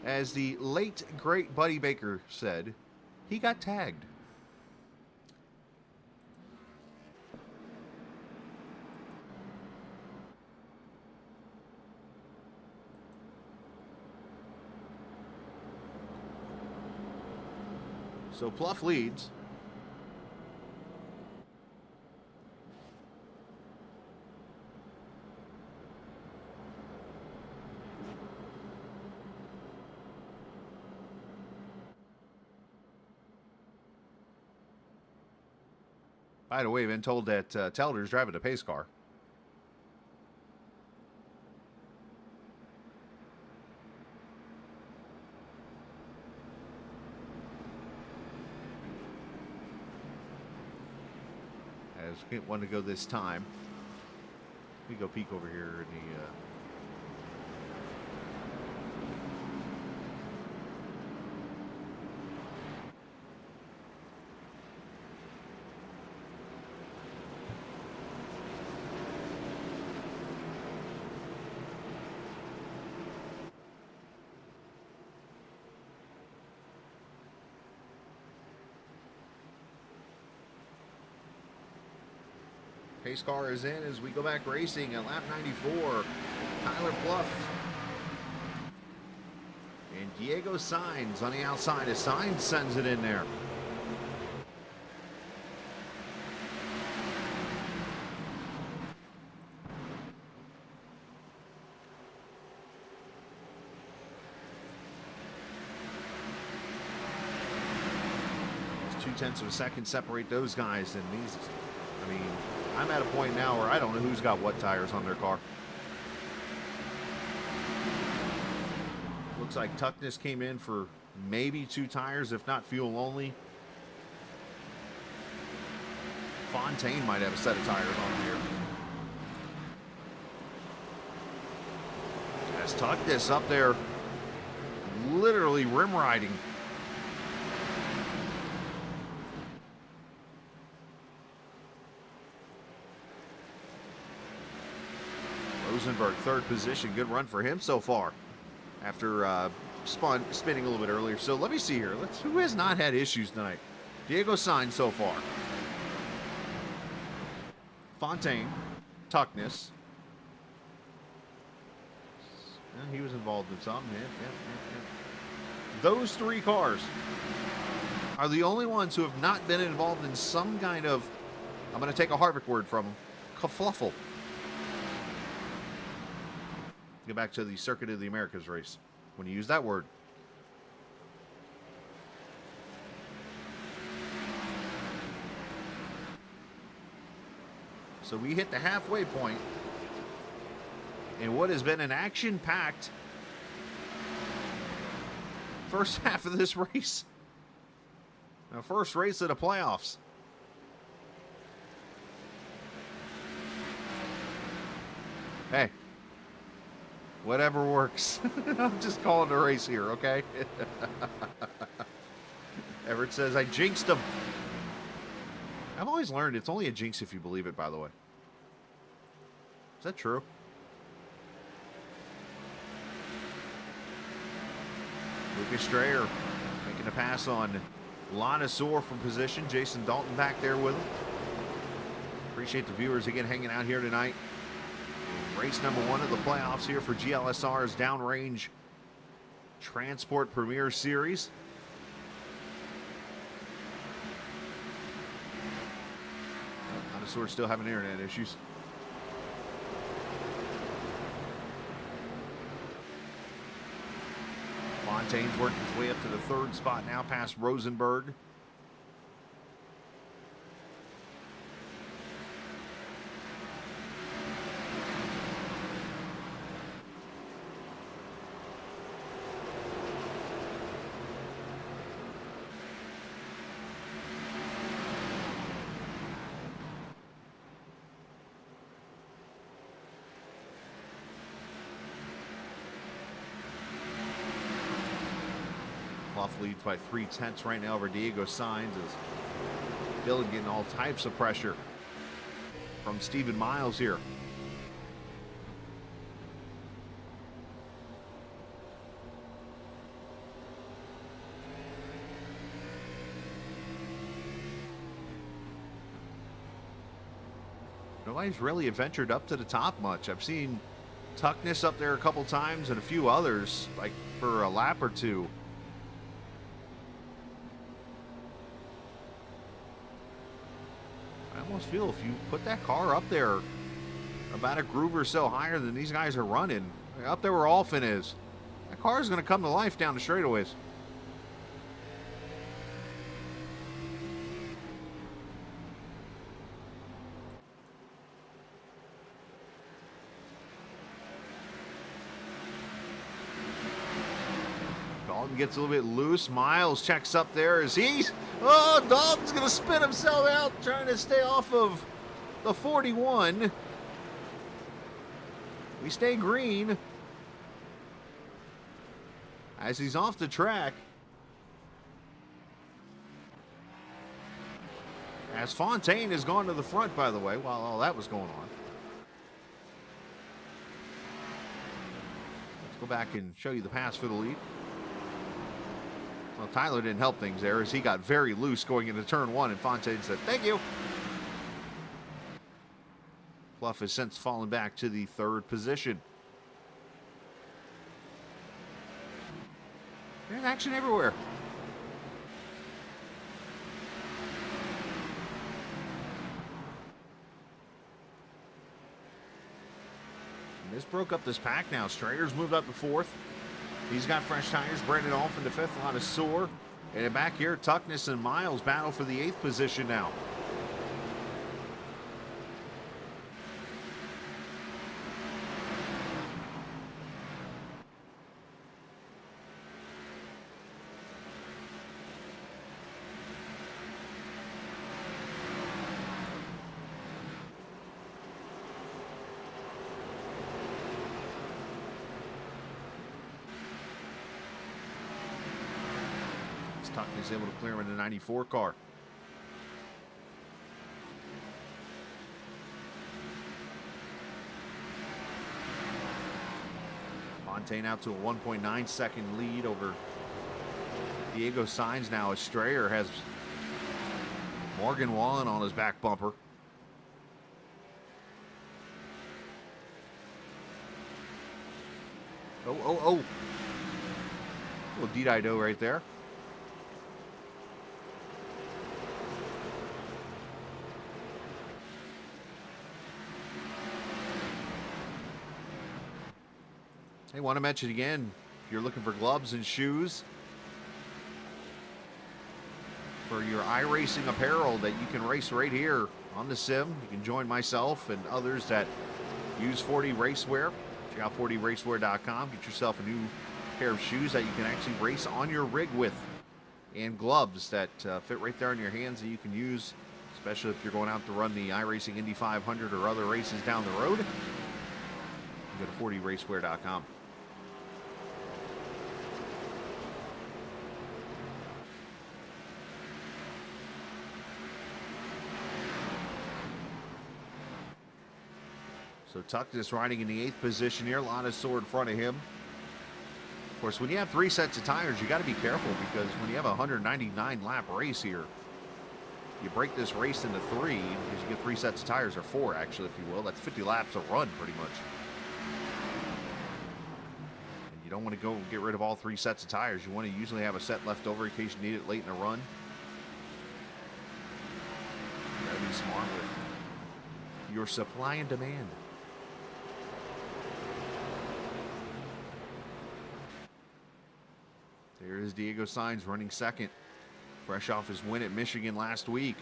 As the late, great Buddy Baker said, he got tagged. So Pluff leads. By the way, I've been told that Telder's driving a pace car. As we want to go this time. We go peek over here in the pace car is in as we go back racing at lap 94. Tyler Pluff and Diego Sainz on the outside as Sainz sends it in there. It's 0.2 of a second separate those guys, and these, I mean, I'm at a point now where I don't know who's got what tires on their car. Looks like Tuckness came in for maybe 2 tires, if not fuel only. Fontaine might have a set of tires on here. As Tuckness up there, literally rim riding. Rosenberg, third position. Good run for him so far after spinning a little bit earlier. So let me see here. Who has not had issues tonight? Diego Sainz so far. Fontaine, Tuckness. He was involved in something. Yeah. Those 3 cars are the only ones who have not been involved in some kind of, I'm going to take a Harvick word from them, kerfluffle. Get back to the Circuit of the Americas race when you use that word. So we hit the halfway point in what has been an action-packed first half of this race. The first race of the playoffs. Hey, Whatever works. I'm just calling the race here, okay? Everett says, I jinxed him. I've always learned it's only a jinx if you believe it, by the way. Is that true? Lucas Strayer making a pass on Lanasaur from position. Jason Dalton back there with him. Appreciate the viewers again hanging out here tonight. Race number 1 of the playoffs here for GLSR's Downrange Transport Premier Series. Lanasaur still having internet issues. Fontaine's worked his way up to the 3rd spot now, past Rosenberg. Clough leads by 3/10 right now over Diego Sainz, as Dylan getting all types of pressure from Stephen Miles here. Nobody's really ventured up to the top much. I've seen Tuckness up there a couple times and a few others, like for a lap or two. I almost feel if you put that car up there about a groove or so higher than these guys are running, up there where Alphin is, that car is going to come to life down the straightaways. Dalton gets a little bit loose. Miles checks up there as he's... Oh, Dalton's going to spin himself out trying to stay off of the 41. We stay green as he's off the track. As Fontaine has gone to the front, by the way, while all that was going on. Let's go back and show you the pass for the lead. Well, Tyler didn't help things there as he got very loose going into turn 1, and Fontaine said, thank you. Clough has since fallen back to the 3rd position. There's action everywhere. And this broke up this pack now. Strayer's moved up to 4th. He's got fresh tires. Brendan off into 5th. A lot of sore. And back here, Tuckness and Miles battle for the 8th position now. Tuckness able to clear him in the 94 car. Fontaine out to a 1.9 second lead over Diego Sainz now as Strayer has Morgan Wallen on his back bumper. Oh. A little D-Dido right there. I want to mention again, if you're looking for gloves and shoes for your iRacing apparel that you can race right here on the sim, you can join myself and others that use 40 Racewear. Check out 40racewear.com. Get yourself a new pair of shoes that you can actually race on your rig with, and gloves that fit right there in your hands that you can use, especially if you're going out to run the iRacing Indy 500 or other races down the road. Go to 40racewear.com. So Tuckness riding in the 8th position here. Ladasor in front of him. Of course, when you have 3 sets of tires, you got to be careful because when you have a 199 lap race here, you break this race into 3 because you get 3 sets of tires, or 4 actually, if you will. That's 50 laps a run pretty much. And you don't want to go get rid of all 3 sets of tires. You want to usually have a set left over in case you need it late in a run. You got to be smart with your supply and demand. There is Diego Sainz running second, fresh off his win at Michigan last week.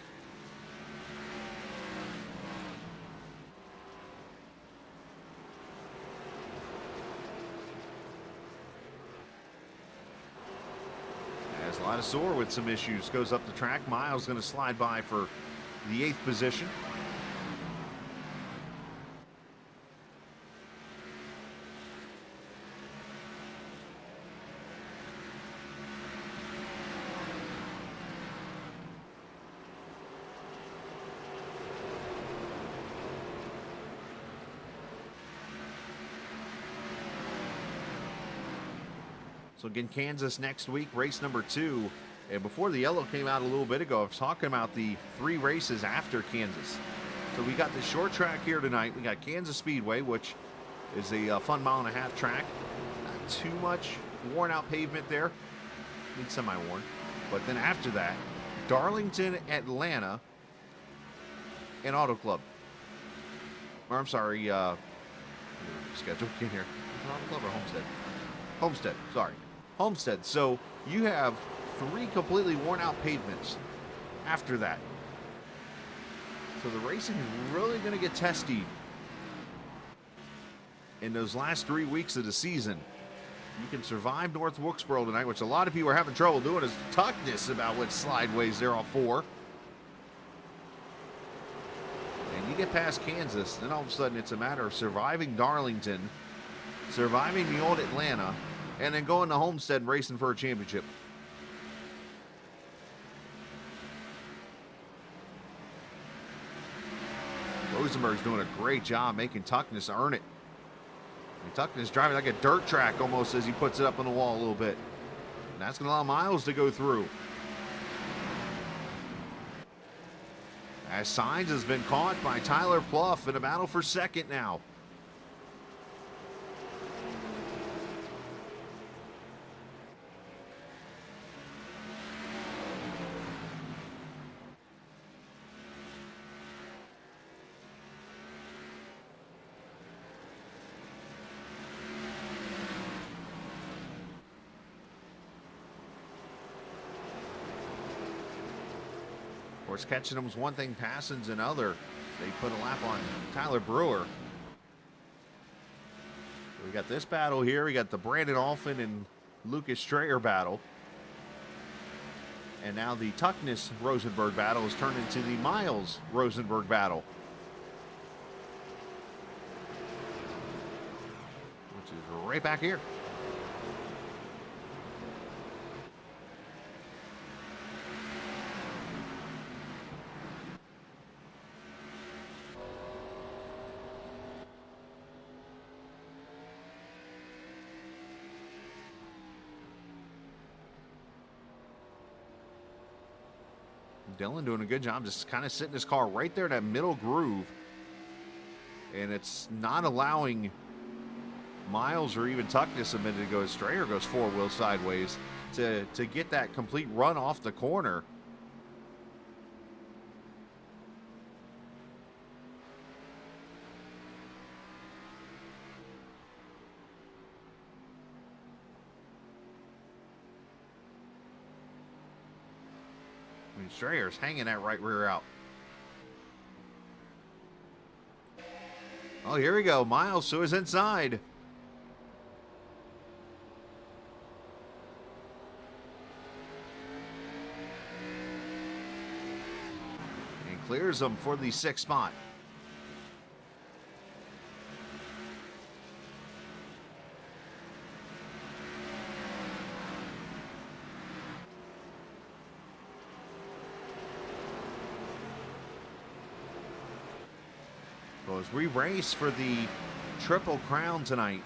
As Ladasor with some issues goes up the track. Miles going to slide by for the 8th position. So again, Kansas next week, race number 2. And before the yellow came out a little bit ago, I was talking about the 3 races after Kansas. So we got the short track here tonight. We got Kansas Speedway, which is a fun 1.5-mile track. Not too much worn out pavement there. I mean, semi-worn. But then after that, Darlington, Atlanta, and Auto Club. Or I'm sorry, schedule in here. Auto Club or Homestead? Homestead, sorry. Homestead. So you have 3 completely worn out pavements after that. So the racing is really going to get testy in those last 3 weeks of the season. You can survive North Wilkesboro tonight, which a lot of people are having trouble doing, is Tuckness about what slideways they're all for. And you get past Kansas, then all of a sudden it's a matter of surviving Darlington, surviving the old Atlanta, and then going to Homestead and racing for a championship. Rosenberg's doing a great job making Tuckness earn it. And Tuckness driving like a dirt track almost as he puts it up on the wall a little bit. And that's going to allow Miles to go through. As Sainz has been caught by Tyler Pluff in a battle for second now. Of course, catching them's one thing, passing's another. They put a lap on Tyler Brewer. We got this battle here. We got the Brandon Alphin and Lucas Strayer battle. And now the Tuckness Rosenberg battle has turned into the Miles Rosenberg battle, which is right back here. Dylan doing a good job just kind of sitting his car right there in that middle groove. And it's not allowing Miles or even Tuckness a minute to go. Strayer goes 4-wheel sideways to get that complete run off the corner. I mean, Strayer's hanging that right rear out. Oh, here we go. Miles to his inside. And clears them for the 6th spot. As we race for the Triple Crown tonight,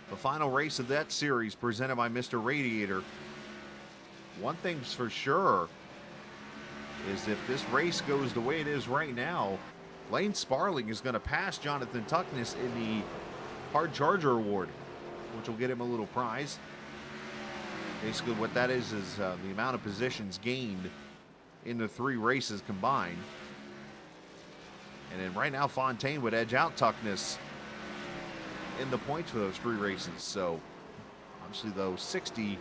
the final race of that series presented by Mr. Radiator. One thing's for sure is if this race goes the way it is right now, Lane Sparling is going to pass Jonathan Tuckness in the Hard Charger Award, which will get him a little prize. Basically what that is the amount of positions gained in the 3 races combined. And then right now Fontaine would edge out Tuckness in the points for those 3 races. So obviously though 60,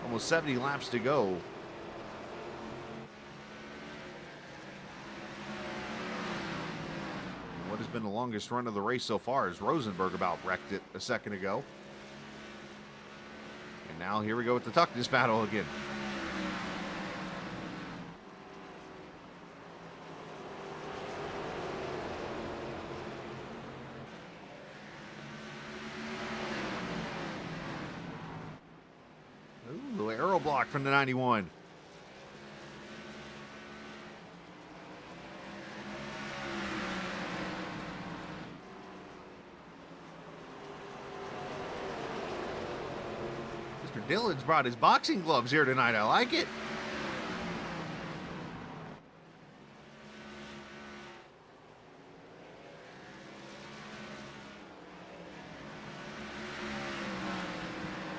almost 70 laps to go. What has been the longest run of the race so far is Rosenberg about wrecked it a second ago. And now here we go with the Tuckness battle again. Ooh, little arrow block from the 91. Dillon's brought his boxing gloves here tonight. I like it.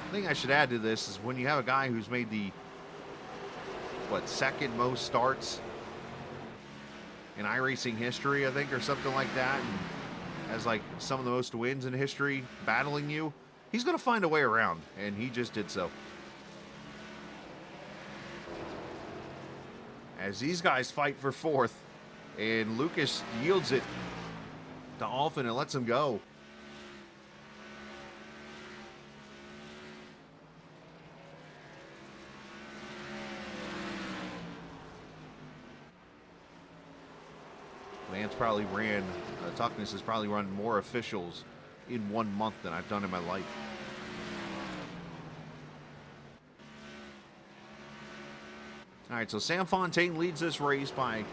The thing I should add to this is when you have a guy who's made the, second most starts in iRacing history, I think, or something like that, and has like some of the most wins in history battling you, he's going to find a way around, and he just did so. As these guys fight for 4th, and Lucas yields it to Alphin and lets him go. Lance probably ran, Tuckness has probably run more officials in 1 month than I've done in my life. All right, so Sam Fontaine leads this race by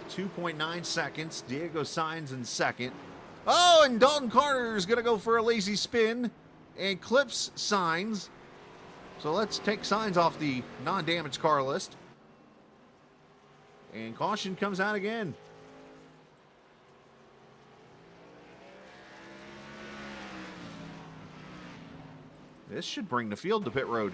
2.9 seconds. Diego Sainz in second. Oh, and Dalton Carter is going to go for a lazy spin and clips Sainz. So let's take Sainz off the non-damaged car list. And caution comes out again. This should bring the field to pit road.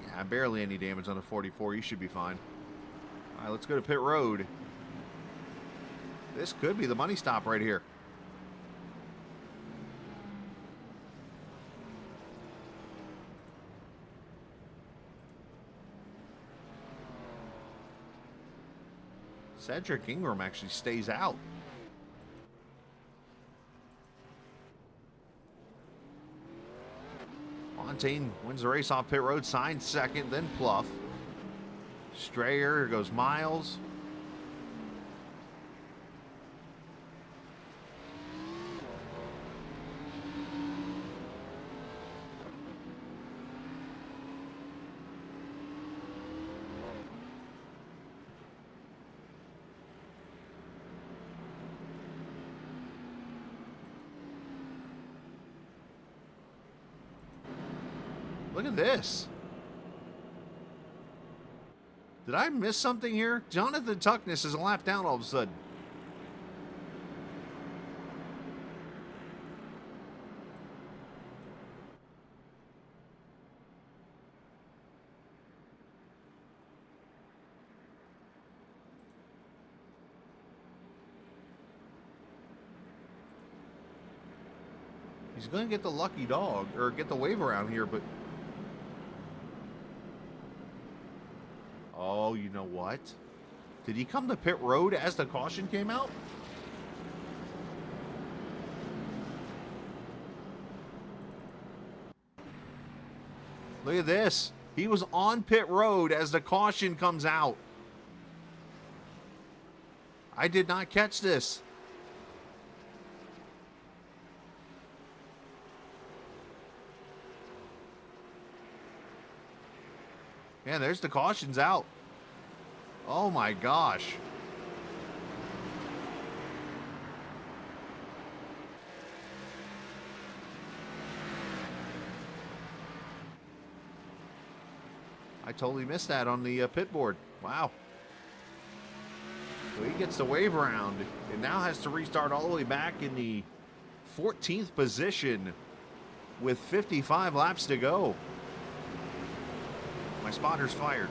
Yeah, barely any damage on the 44. You should be fine. All right, let's go to pit road. This could be the money stop right here. Cedric Ingram actually stays out. Fontaine wins the race off pit road. Sainz second, then Pluff. Strayer goes Miles. Look at this. Did I miss something here? Jonathan Tuckness is a lap down all of a sudden. He's going to get the lucky dog, or get the wave around here, but... Oh, you know what? Did he come to pit road as the caution came out? Look at this. He was on pit road as the caution comes out. I did not catch this. Yeah, there's the cautions out. Oh my gosh. I totally missed that on the pit board. Wow. So he gets the wave around and now has to restart all the way back in the 14th position with 55 laps to go. My spotter's fired.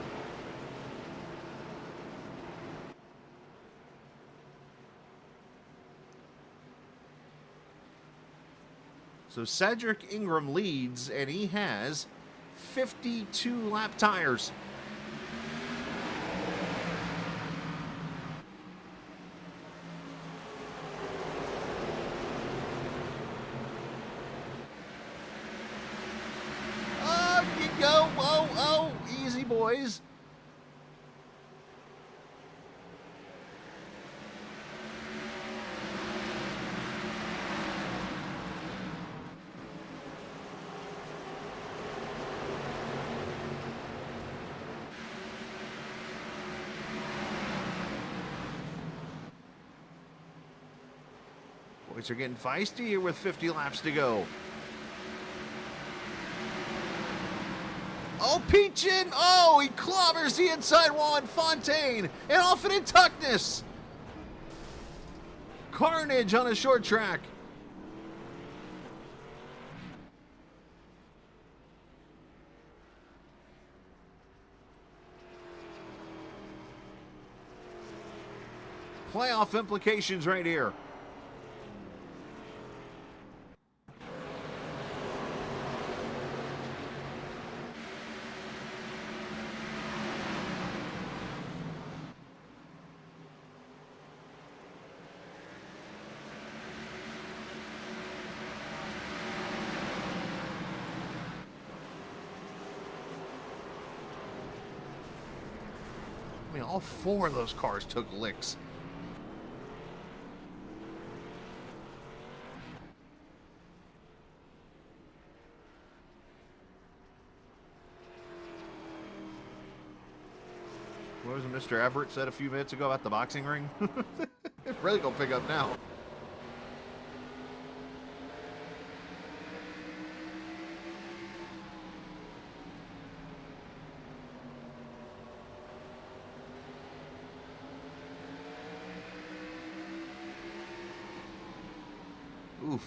So Cedric Ingram leads, and he has 52 lap tires. Oh, you go. Oh, oh, easy, boys. Boys are getting feisty here with 50 laps to go. Oh, Peachin! Oh, he clobbers the inside wall on Fontaine and off it in Tuckness. Carnage on a short track. Playoff implications right here. I mean, all four of those cars took licks. What was it Mr. Everett said a few minutes ago about the boxing ring? It's really gonna pick up now. Oof.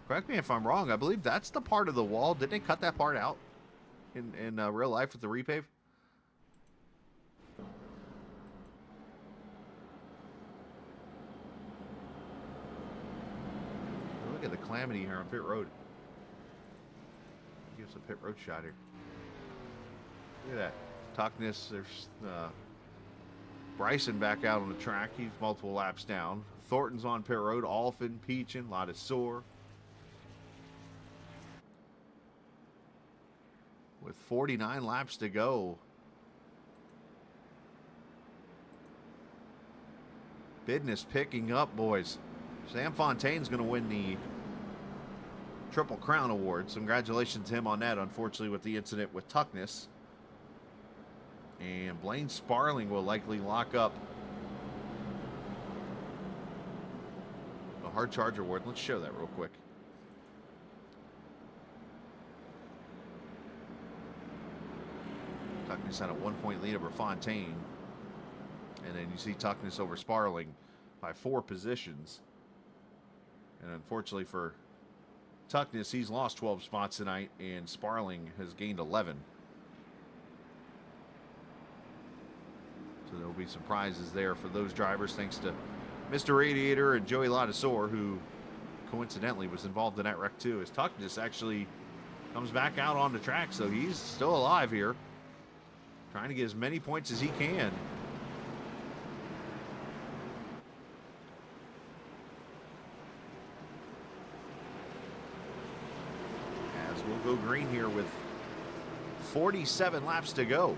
Correct me if I'm wrong. I believe that's the part of the wall. Didn't they cut that part out in real life with the repave? Look at the calamity here on pit road. Give us a pit road shot here. Look at that. Tuckness. There's Bryson back out on the track. He's multiple laps down. Thornton's on pit road. Alfin, Peachin, Ladisor. With 49 laps to go. Business picking up, boys. Sam Fontaine's going to win the Triple Crown Award. Congratulations to him on that, unfortunately, with the incident with Tuckness. And Blaine Sparling will likely lock up the Hard Charger Award. Let's show that real quick. Tuckness had a 1-point lead over Fontaine. And then you see Tuckness over Sparling by 4 positions. And unfortunately for Tuckness, he's lost 12 spots tonight, and Sparling has gained 11. So there will be some prizes there for those drivers, thanks to Mr. Radiator and Joey Ladisor, who coincidentally was involved in that wreck too, as Tuckness actually comes back out on the track, so he's still alive here, trying to get as many points as he can. As we'll go green here with 47 laps to go.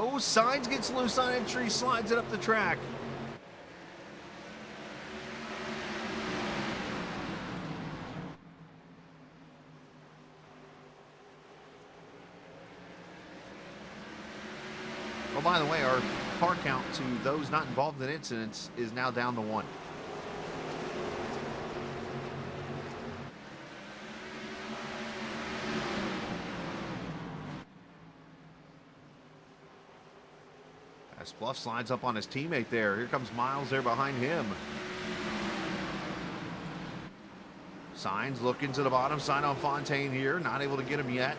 go. Signs gets loose on entry, slides it up the track. Oh, by the way, our car count to those not involved in incidents is now down to 1. As Bluff slides up on his teammate there. Here comes Miles there behind him. Signs looking to the bottom side on Fontaine here. Not able to get him yet.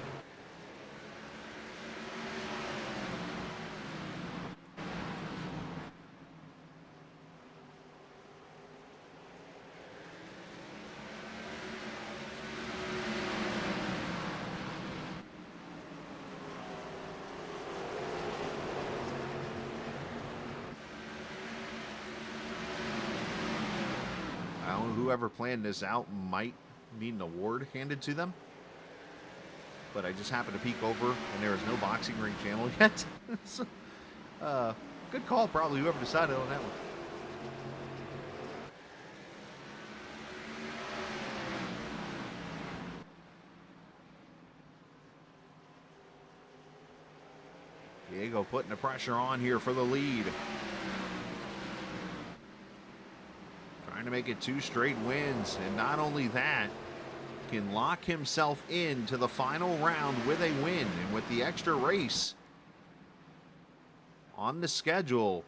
Whoever planned this out might need an award handed to them. But I just happened to peek over and there is no boxing ring channel yet. So, good call, probably, whoever decided on that one. Diego putting the pressure on here for the lead. Trying to make it 2 straight wins, and not only that, can lock himself into the final round with a win. And with the extra race on the schedule,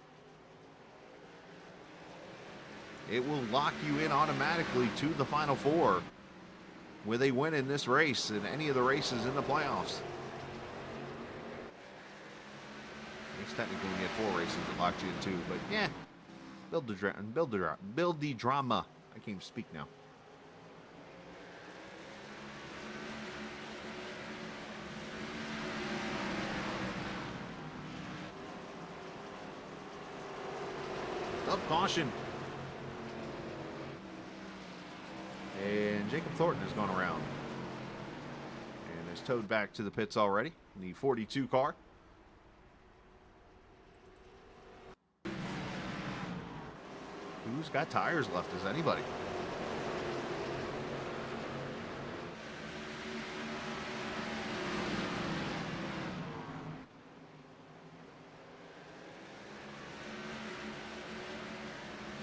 it will lock you in automatically to the Final Four with a win in this race and any of the races in the playoffs. I guess technically we had 4 races that locked you in 2, but yeah. Build the drama. I can't even speak now. Up caution. And Jacob Thornton has gone around. And is towed back to the pits already. The 42 car. Who's got tires left? Is anybody?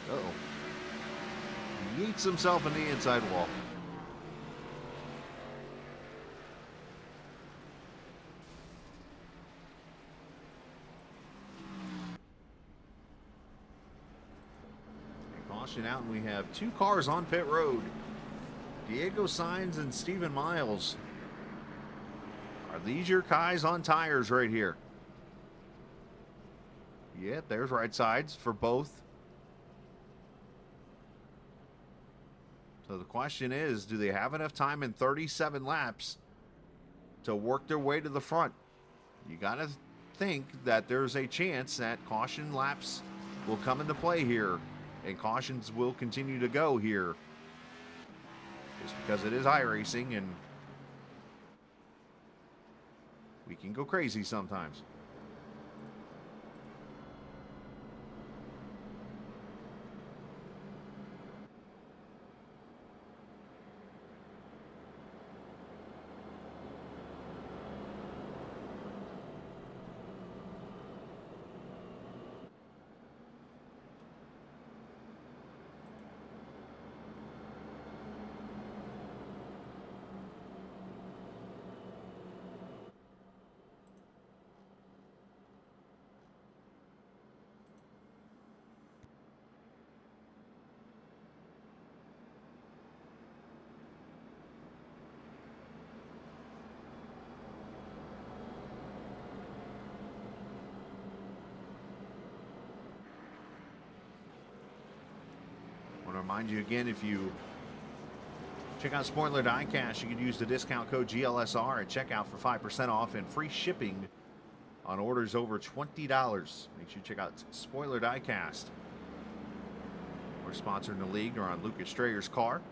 Uh-oh. Yeets himself in the inside wall. Out, and we have 2 cars on pit road. Diego Sainz and Stephen Miles. Are these your guys on tires right here? Yep, there's right sides for both. So the question is, do they have enough time in 37 laps to work their way to the front? You got to think that there's a chance that caution laps will come into play here. And cautions will continue to go here. Just because it is iRacing and we can go crazy sometimes. Remind you again, if you check out Spoiler Diecast, you can use the discount code GLSR at checkout for 5% off and free shipping on orders over $20. Make sure you check out Spoiler Diecast. We're sponsored in the league. They're on Lucas Strayer's car.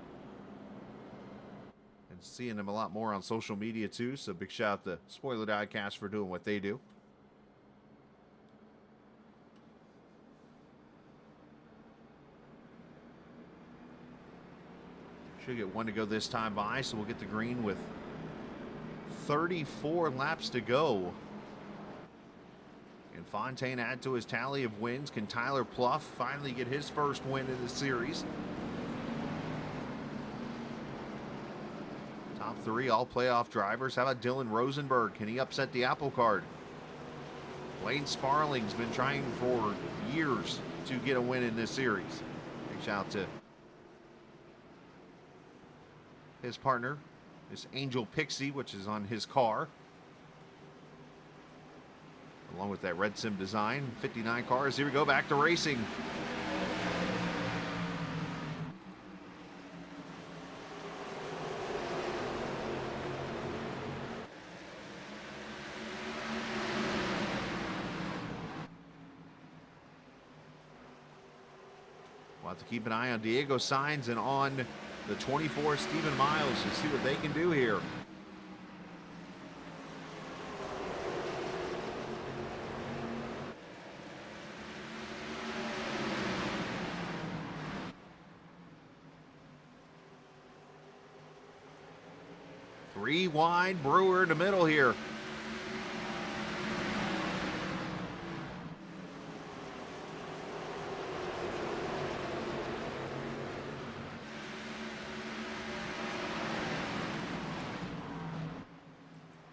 And seeing them a lot more on social media too. So big shout out to Spoiler Diecast for doing what they do. Should get one to go this time by, so we'll get the green with 34 laps to go. And Fontaine add to his tally of wins. Can Tyler Pluff finally get his first win in the series? Top three, all playoff drivers. How about Dylan Rosenberg? Can he upset the apple cart? Blaine Sparling's been trying for years to get a win in this series. Big shout out to his partner, this Angel Pixie, which is on his car. Along with that Red Sim design. 59 cars. Here we go, back to racing. We'll have to keep an eye on Diego Sainz and on the 24 Stephen Miles to see what they can do here. Three wide, Brewer in the middle here.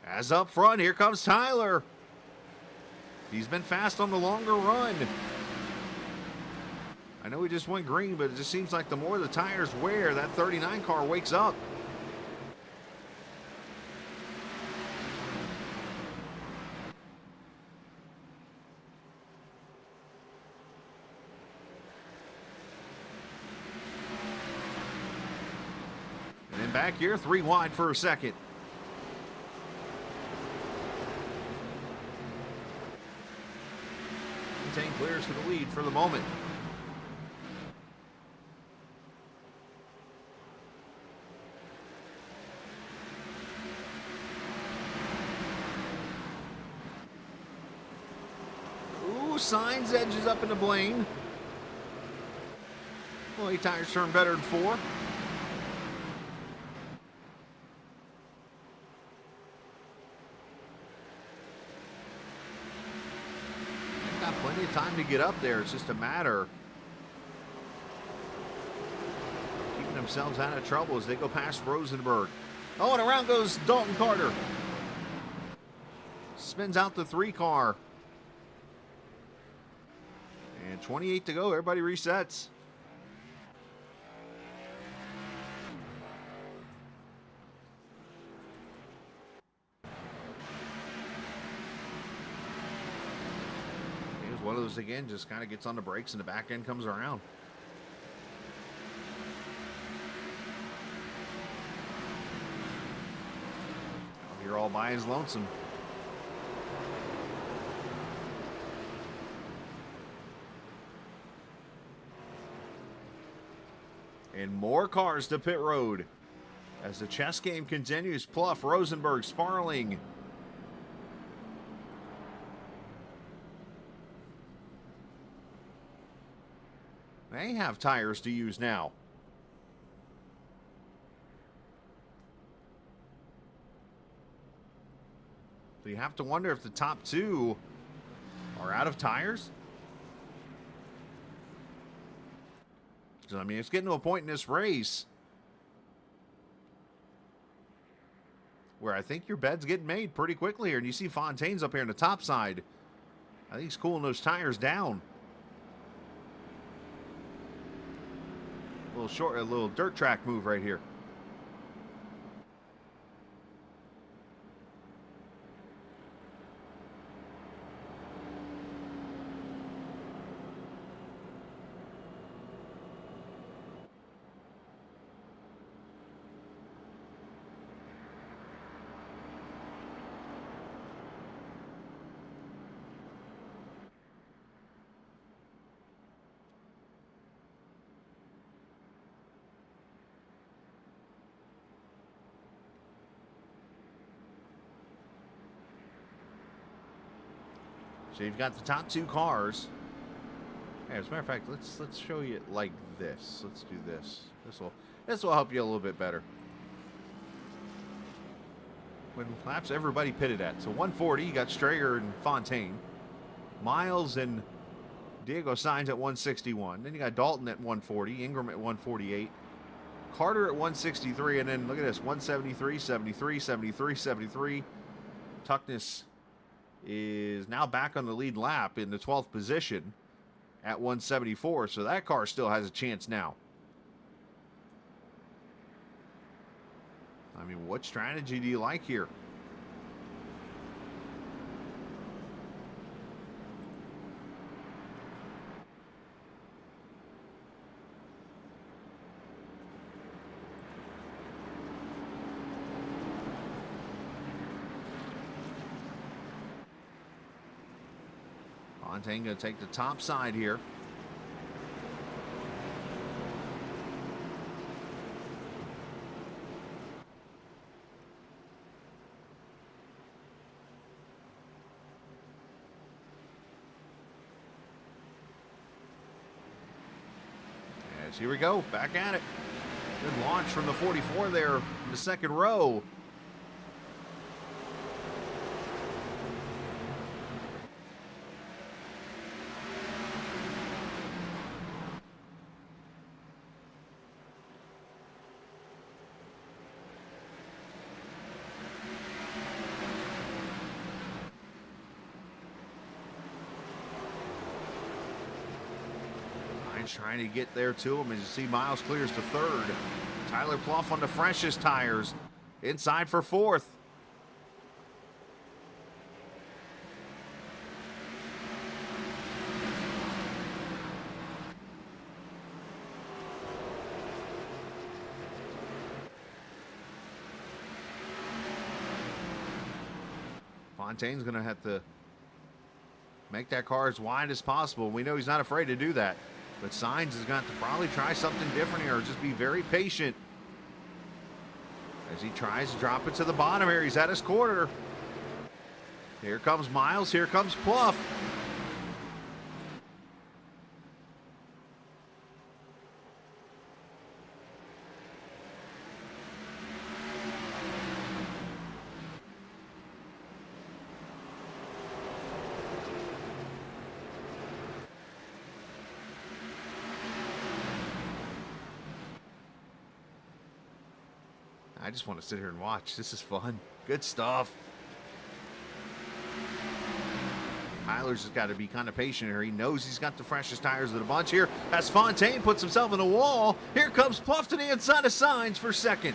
As up front, here comes Tyler. He's been fast on the longer run. I know he just went green, but it just seems like the more the tires wear, that 39 car wakes up. And then back here, three wide for a second. Fontaine clears for the lead for the moment. Ooh, Sainz edges up into Blaine. Well, 8 tires turn better than 4. Plenty of time to get up there. It's just a matter of keeping themselves out of trouble as they go past Rosenberg. Oh, and around goes Dalton Carter. Spins out the 3 car. And 28 to go. Everybody resets. One of those again just kind of gets on the brakes and the back end comes around. Out here all by his lonesome. And more cars to pit road as the chess game continues. Pluff, Rosenberg, Sparling. They have tires to use now. So you have to wonder if the top 2 are out of tires. So, I mean, it's getting to a point in this race where I think your bed's getting made pretty quickly here. And you see Fontaine's up here on the top side. I think he's cooling those tires down. A little dirt track move right here. So you've got the top 2 cars. Hey, as a matter of fact, let's show you it like this. Let's do this. This will help you a little bit better. When laps everybody pitted at. So 140, you got Strager and Fontaine. Miles and Diego Sainz at 161. Then you got Dalton at 140. Ingram at 148. Carter at 163. And then look at this, 173, 73, 73, 73. Tuckness is now back on the lead lap in the 12th position at 174. So that car still has a chance now. I mean, what strategy do you like here? Fontaine going to take the top side here. Here we go, back at it. Good launch from the 44 there in the second row. Trying to get there to him as you see Miles clears to third. Tyler Pluff on the freshest tires. Inside for fourth. Fontaine's going to have to make that car as wide as possible. We know he's not afraid to do that. But Sainz is going to probably try something different here, or just be very patient as he tries to drop it to the bottom here. He's at his quarter. Here comes Miles. Here comes Pluff. I just want to sit here and watch. This is fun. Good stuff. Tyler's just got to be kind of patient here. He knows he's got the freshest tires of the bunch here. As Fontaine puts himself in the wall. Here comes Pluff to the inside of Sainz for second.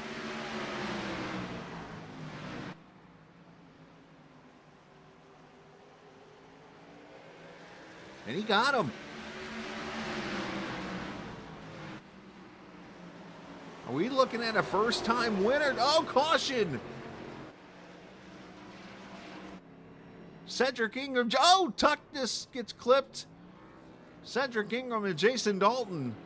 And he got him. Are we looking at a first-time winner? Oh, caution! Cedric Ingram. Oh, Tuckness gets clipped. Cedric Ingram and Jason Dalton.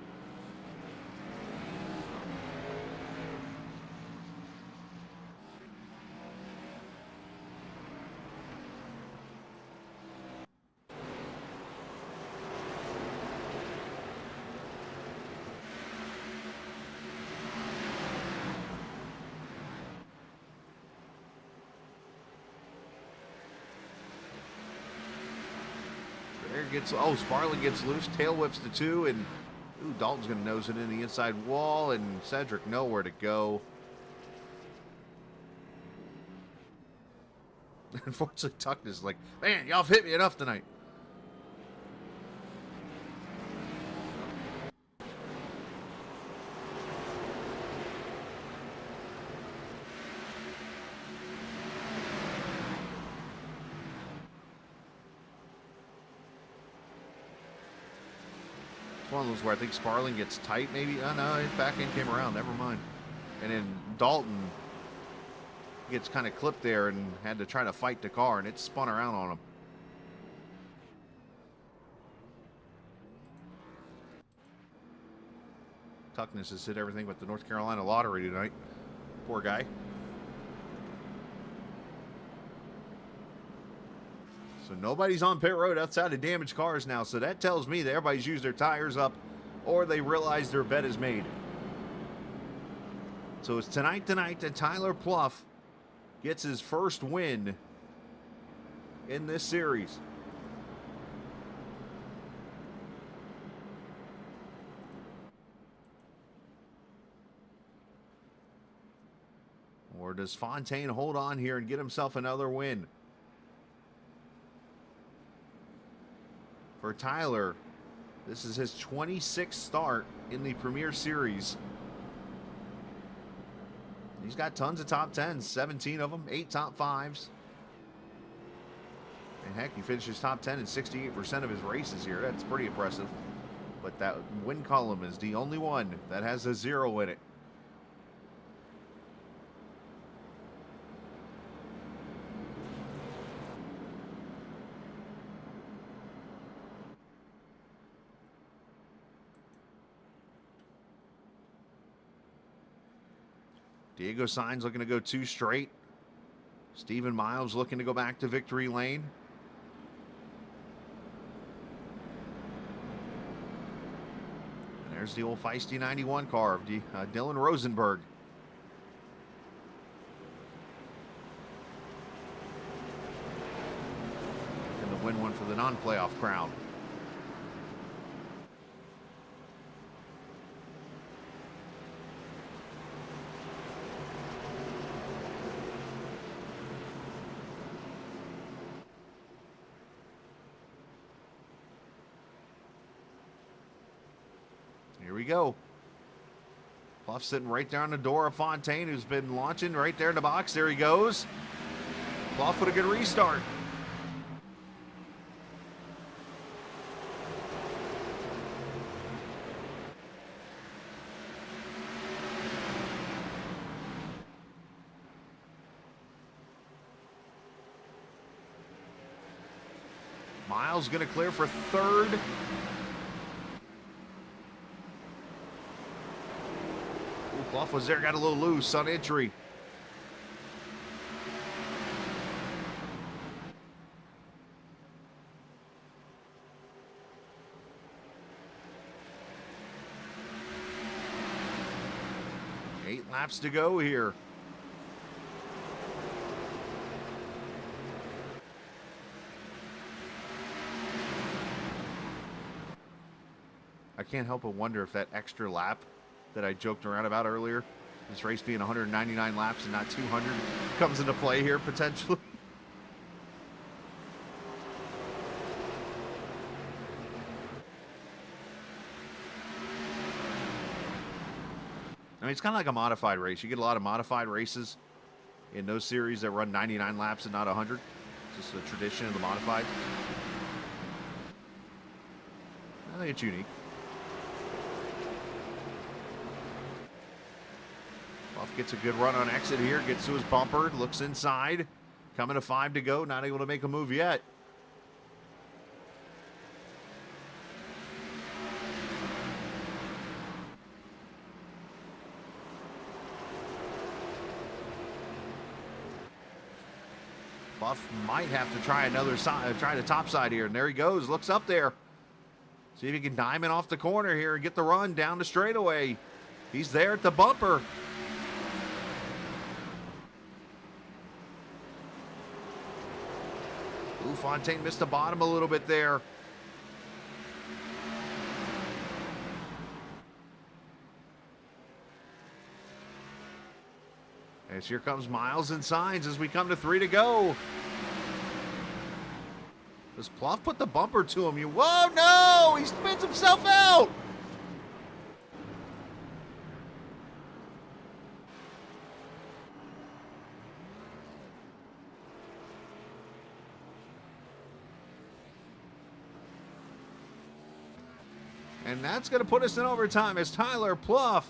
Sparling gets loose, tail whips the two, and Dalton's going to nose it in the inside wall, and Cedric nowhere to go. Unfortunately, Tuckness is like, man, y'all have hit me enough tonight. One of those where I think Sparling gets tight, maybe. Oh, no, his back end came around. Never mind. And then Dalton gets kind of clipped there and had to try to fight the car, and it spun around on him. Tuckness has hit everything but the North Carolina lottery tonight. Poor guy. So nobody's on pit road outside of damaged cars now. So that tells me that everybody's used their tires up or they realize their bet is made. So it's tonight that Tyler Pluff gets his first win in this series. Or does Fontaine hold on here and get himself another win? For Tyler, this is his 26th start in the Premier Series. He's got tons of top 10s, 17 of them, 8 top 5s. And heck, he finishes top 10 in 68% of his races here. That's pretty impressive. But that win column is the only one that has a 0 in it. Diego Sainz looking to go 2 straight. Stephen Miles looking to go back to victory lane. And there's the old feisty 91 car of Dylan Rosenberg. And the win one for the non-playoff crown. Here we go. Pluff sitting right there on the door of Fontaine, who's been launching right there in the box. There he goes. Pluff with a good restart. Miles going to clear for 3rd. Pluff was there, got a little loose on entry. Eight laps to go here. I can't help but wonder if that extra lap that I joked around about earlier, this race being 199 laps and not 200, comes into play here potentially. I mean, it's kind of like a modified race. You get a lot of modified races in those series that run 99 laps and not 100. It's just the tradition of the modified. I think it's unique. Pluff gets a good run on exit here, gets to his bumper, looks inside. Coming to 5 to go, not able to make a move yet. Pluff might have to try another side, try the top side here, and there he goes, looks up there. See if he can diamond off the corner here and get the run down the straightaway. He's there at the bumper. Ooh, Fontaine missed the bottom a little bit there. As here comes Miles and Sainz as we come to 3 to go. Does Pluff put the bumper to him? Whoa, no! He spins himself out! And that's going to put us in overtime as Tyler Pluff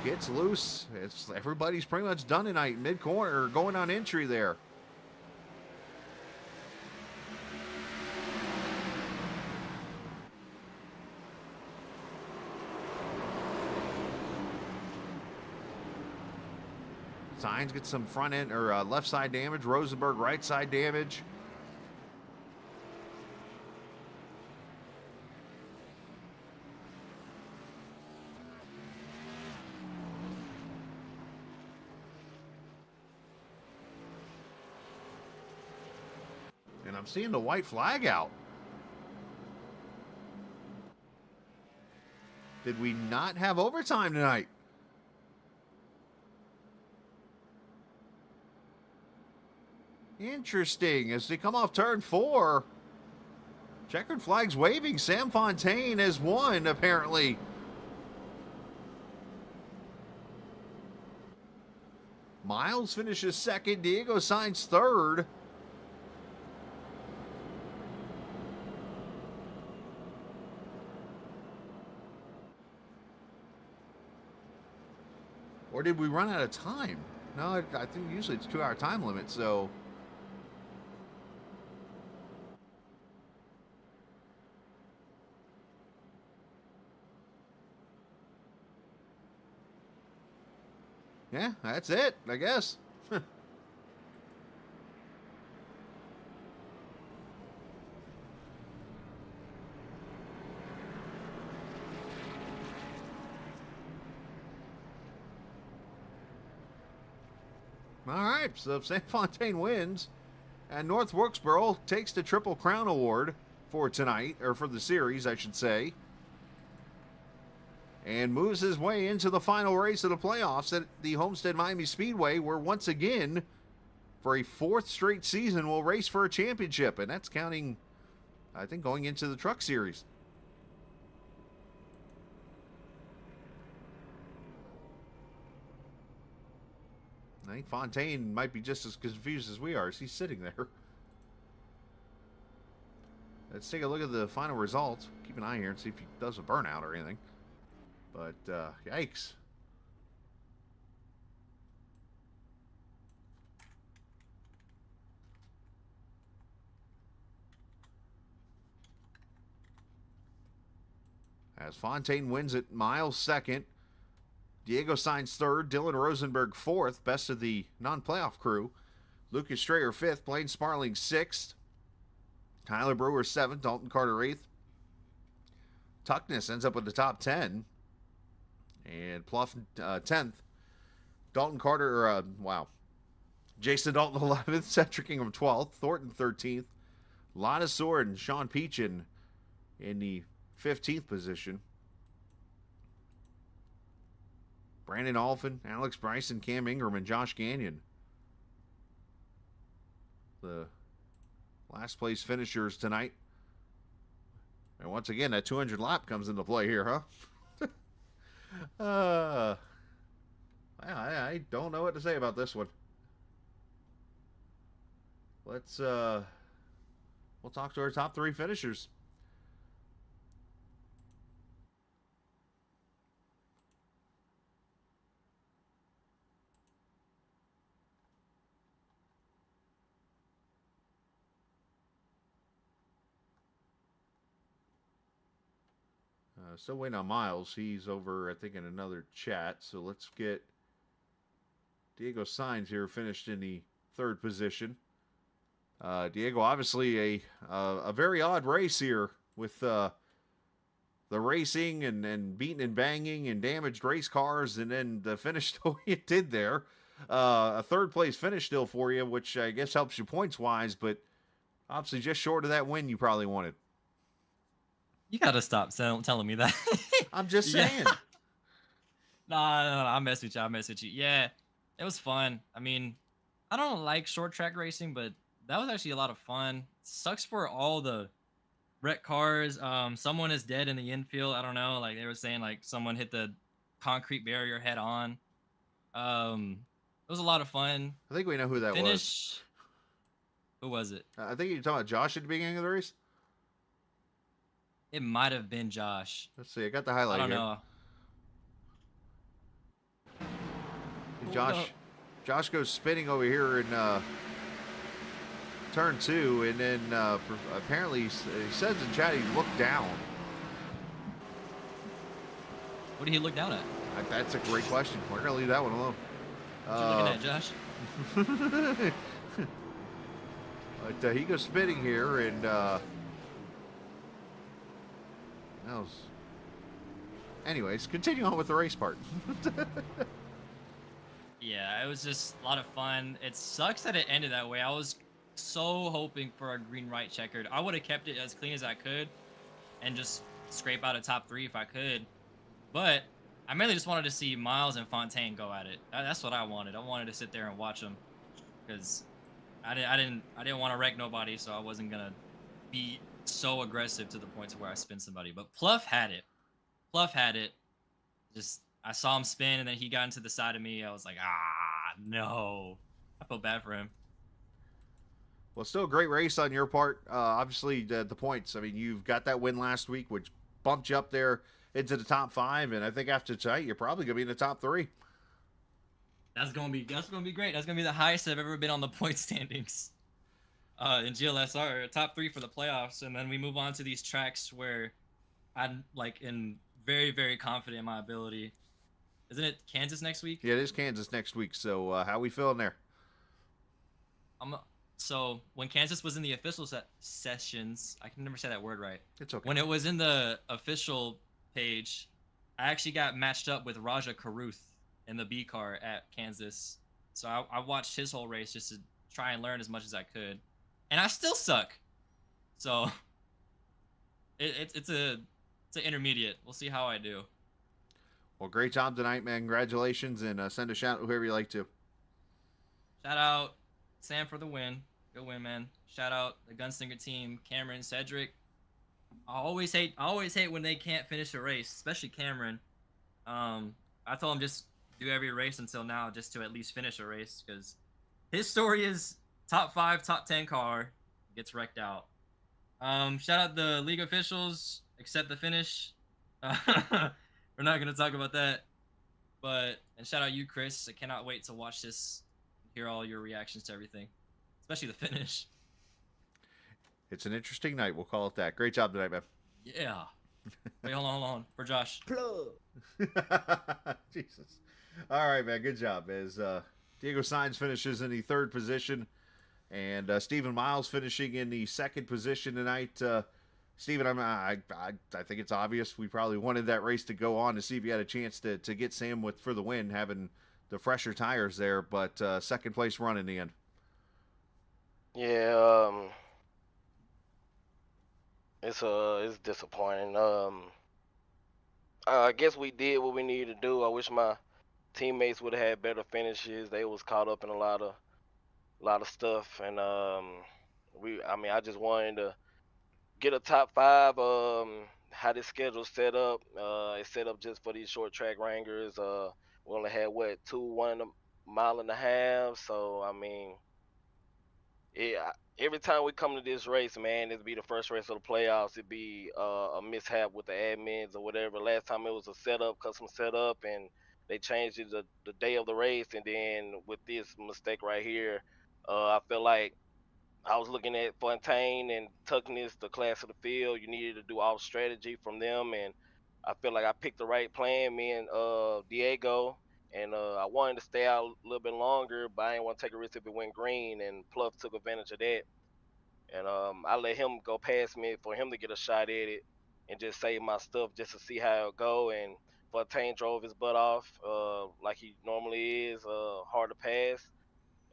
gets loose. Everybody's pretty much done tonight. Mid-corner, going on entry there. Signs get some front end or left side damage. Rosenberg right side damage. And I'm seeing the white flag out. Did we not have overtime tonight? Interesting. As they come off turn 4, checkered flag's waving. Sam Fontaine has won, apparently. Miles finishes second. Diego Sainz third. Or did we run out of time? No, I think usually it's 2-hour time limit, so... Yeah, that's it, I guess. All right, so Sam Fontaine wins, and North Wilkesboro takes the Triple Crown Award for tonight, or for the series, I should say, and moves his way into the final race of the playoffs at the Homestead Miami Speedway, where once again, for a 4th straight season, we'll race for a championship, and that's counting, I think, going into the Truck Series. I think Fontaine might be just as confused as we are as he's sitting there. Let's take a look at the final results. Keep an eye here and see if he does a burnout or anything. But, yikes. As Fontaine wins it, Miles second. Diego Sainz third, Dylan Rosenberg fourth, best of the non-playoff crew. Lucas Strayer fifth, Blaine Sparling sixth. Tyler Brewer seventh, Dalton Carter eighth. Tuckness ends up with the top 10. And Pluff 10th. Dalton Carter, Jason Dalton 11th, Cedric Ingham 12th, Thornton 13th. Lana Sword and Sean Peachin in the 15th position. Brandon Alphin, Alex Bryson, Cam Ingram, and Josh Gagnon. The last place finishers tonight. And once again, that 200 lap comes into play here, huh? I don't know what to say about this one. Let's, we'll talk to our top 3 finishers. Still waiting on Miles. He's over, I think, in another chat. So let's get Diego Sainz here, finished in the 3rd position. Diego, obviously a very odd race here with the racing and beating and banging and damaged race cars, and then the finish the way it did there. A 3rd place finish still for you, which I guess helps you points wise, but obviously just short of that win you probably wanted. You gotta stop telling me that. I'm just saying. No, I mess with you. Yeah, it was fun. I mean, I don't like short track racing, but that was actually a lot of fun. Sucks for all the wrecked cars. Someone is dead in the infield. I don't know. Like they were saying, like someone hit the concrete barrier head on. It was a lot of fun. I think we know who that was. Who was it? I think you're talking about Josh at the beginning of the race. It might have been Josh. Let's see. I got the highlight here. I don't know. Josh goes spinning over here in turn 2, and then apparently he says in chat he looked down. What did he look down at? That's a great question. We're gonna leave that one alone. What you looking at, Josh? But he goes spinning here, and that was. Anyways, continue on with the race part. Yeah, it was just a lot of fun. It sucks that it ended that way. I was so hoping for a green right checkered. I would have kept it as clean as I could and just scrape out a top 3 if I could. But I mainly just wanted to see Miles and Fontaine go at it. That's what I wanted. I wanted to sit there and watch them because I didn't want to wreck nobody, so I wasn't gonna be so aggressive to the point to where I spin somebody. But Pluff had it. Pluff had it. Just I saw him spin, and then he got into the side of me. I was like, no. I felt bad for him. Well, still a great race on your part. Obviously, the points. I mean, you've got that win last week, which bumped you up there into the top 5, and I think after tonight, you're probably gonna be in the top 3. That's gonna be great. That's gonna be the highest I've ever been on the point standings in GLSR, top 3 for the playoffs, and then we move on to these tracks where I'm like very, very confident in my ability. Isn't it Kansas next week? Yeah, it is Kansas next week. So how we feeling there? So when Kansas was in the official sessions, I can never say that word right. It's okay. When it was in the official page, I actually got matched up with Raja Karuth in the B car at Kansas. So I watched his whole race just to try and learn as much as I could, and I still suck. So it's an intermediate. We'll see how I do. Well, great job tonight, man. Congratulations, and send a shout out whoever you like to. Shout out Sam for the win. Good win, man. Shout out the Gunslinger team, Cameron, Cedric. I always hate when they can't finish a race, especially Cameron. I told him just do every race until now just to at least finish a race, because his story is top 5, top 10 car, gets wrecked out. Shout out the league officials, except the finish. We're not going to talk about that. And shout out you, Chris. I cannot wait to watch this, hear all your reactions to everything, especially the finish. It's an interesting night. We'll call it that. Great job tonight, man. Yeah. Wait, hold on. For Josh. Jesus. All right, man. Good job. As Diego Sainz finishes in the 3rd position, and Stephen Miles finishing in the 2nd position tonight. Stephen, I think it's obvious we probably wanted that race to go on to see if you had a chance to get Sam for the win, having the fresher tires there, but 2nd place run in the end. Yeah, it's disappointing. I guess we did what we needed to do. I wish my teammates would have had better finishes. They was caught up in a lot of stuff, and I just wanted to get a top 5. How this schedule's set up, it's set up just for these short track rangers. We only had 1.5 miles, so I mean, every time we come to this race, man, it'd be the first race of the playoffs. It'd be a mishap with the admins or whatever. Last time it was a custom setup, and they changed it the day of the race. And then with this mistake right here, I feel like I was looking at Fontaine and Tuckness, the class of the field. You needed to do all strategy from them, and I feel like I picked the right plan, me and Diego. And I wanted to stay out a little bit longer, but I didn't want to take a risk if it went green, and Pluff took advantage of that. And I let him go past me for him to get a shot at it and just save my stuff just to see how it go. And Fontaine drove his butt off like he normally is, hard to pass.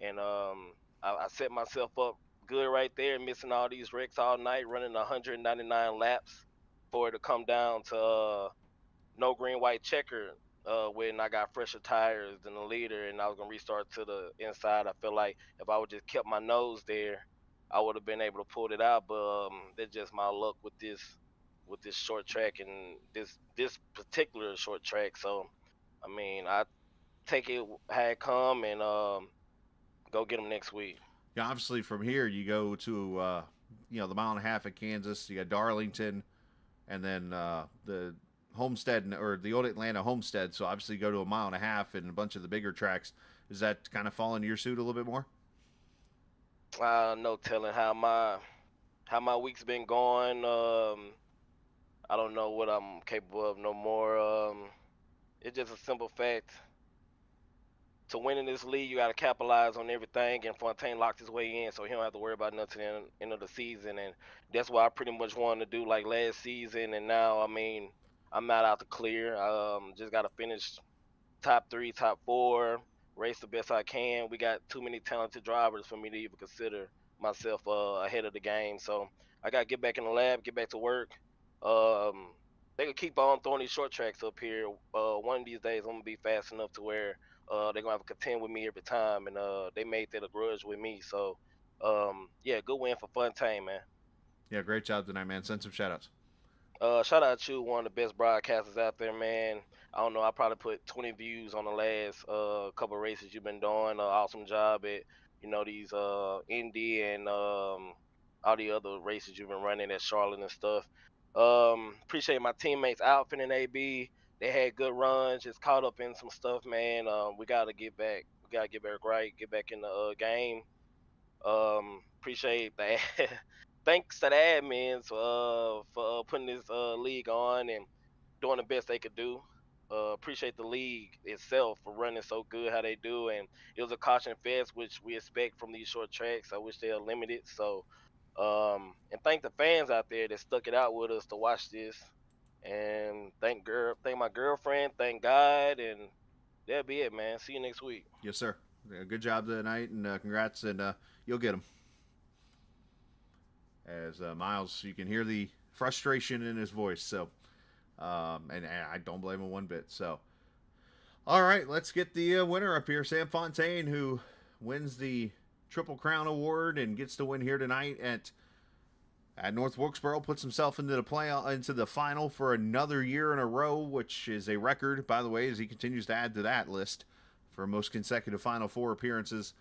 And I set myself up good right there, missing all these wrecks all night, running 199 laps for it to come down to no green, white checker. When I got fresher tires than the leader, and I was gonna restart to the inside. I feel like if I would just kept my nose there, I would have been able to pull it out. But that's just my luck with this short track and this particular short track. So, I mean, I take it how it come and go get them next week. Yeah, obviously from here you go to the 1.5 miles at Kansas. You got Darlington, and then the Homestead, or the old Atlanta Homestead. So obviously go to 1.5 miles and a bunch of the bigger tracks. Does that kind of fall into your suit a little bit more? No telling how my week's been going. I don't know what I'm capable of no more. It's just a simple fact. to win in this league, you got to capitalize on everything. And Fontaine locked his way in, so he don't have to worry about nothing in the end of the season. And that's what I pretty much wanted to do like last season. And now, I mean, I'm not out to clear. Just got to finish top 3, top 4, race the best I can. We got too many talented drivers for me to even consider myself ahead of the game. So I got to get back in the lab, get back to work. Um, they could keep on throwing these short tracks up here. One of these days, I'm gonna be fast enough to where they're gonna have to contend with me every time, and they made that a grudge with me. So yeah, good win for Fontaine, man. Yeah, great job tonight, man. Send some shout outs. Shout out to you, one of the best broadcasters out there, man. I don't know, I probably put 20 views on the last couple of races you've been doing. Awesome job at these Indy and all the other races you've been running at Charlotte and stuff. Appreciate my teammates Alfin and AB. They had good runs. Just caught up in some stuff, man. We gotta get back. We gotta get back right. Get back in the game. Appreciate that. Thanks to the admins for putting this league on and doing the best they could do. Appreciate the league itself for running so good how they do, and it was a caution fest, which we expect from these short tracks. I wish they are limited. So, and thank the fans out there that stuck it out with us to watch this, and thank my girlfriend, thank God, and that'll be it, man. See you next week. Yes, sir. Good job tonight, and congrats, and you'll get them. As Miles, you can hear the frustration in his voice. So, and I don't blame him one bit. So, all right, let's get the winner up here, Sam Fontaine, who wins the Triple Crown Award and gets to win here tonight at North Wilkesboro. Puts himself into the final for another year in a row, which is a record, by the way, as he continues to add to that list for most consecutive Final Four appearances.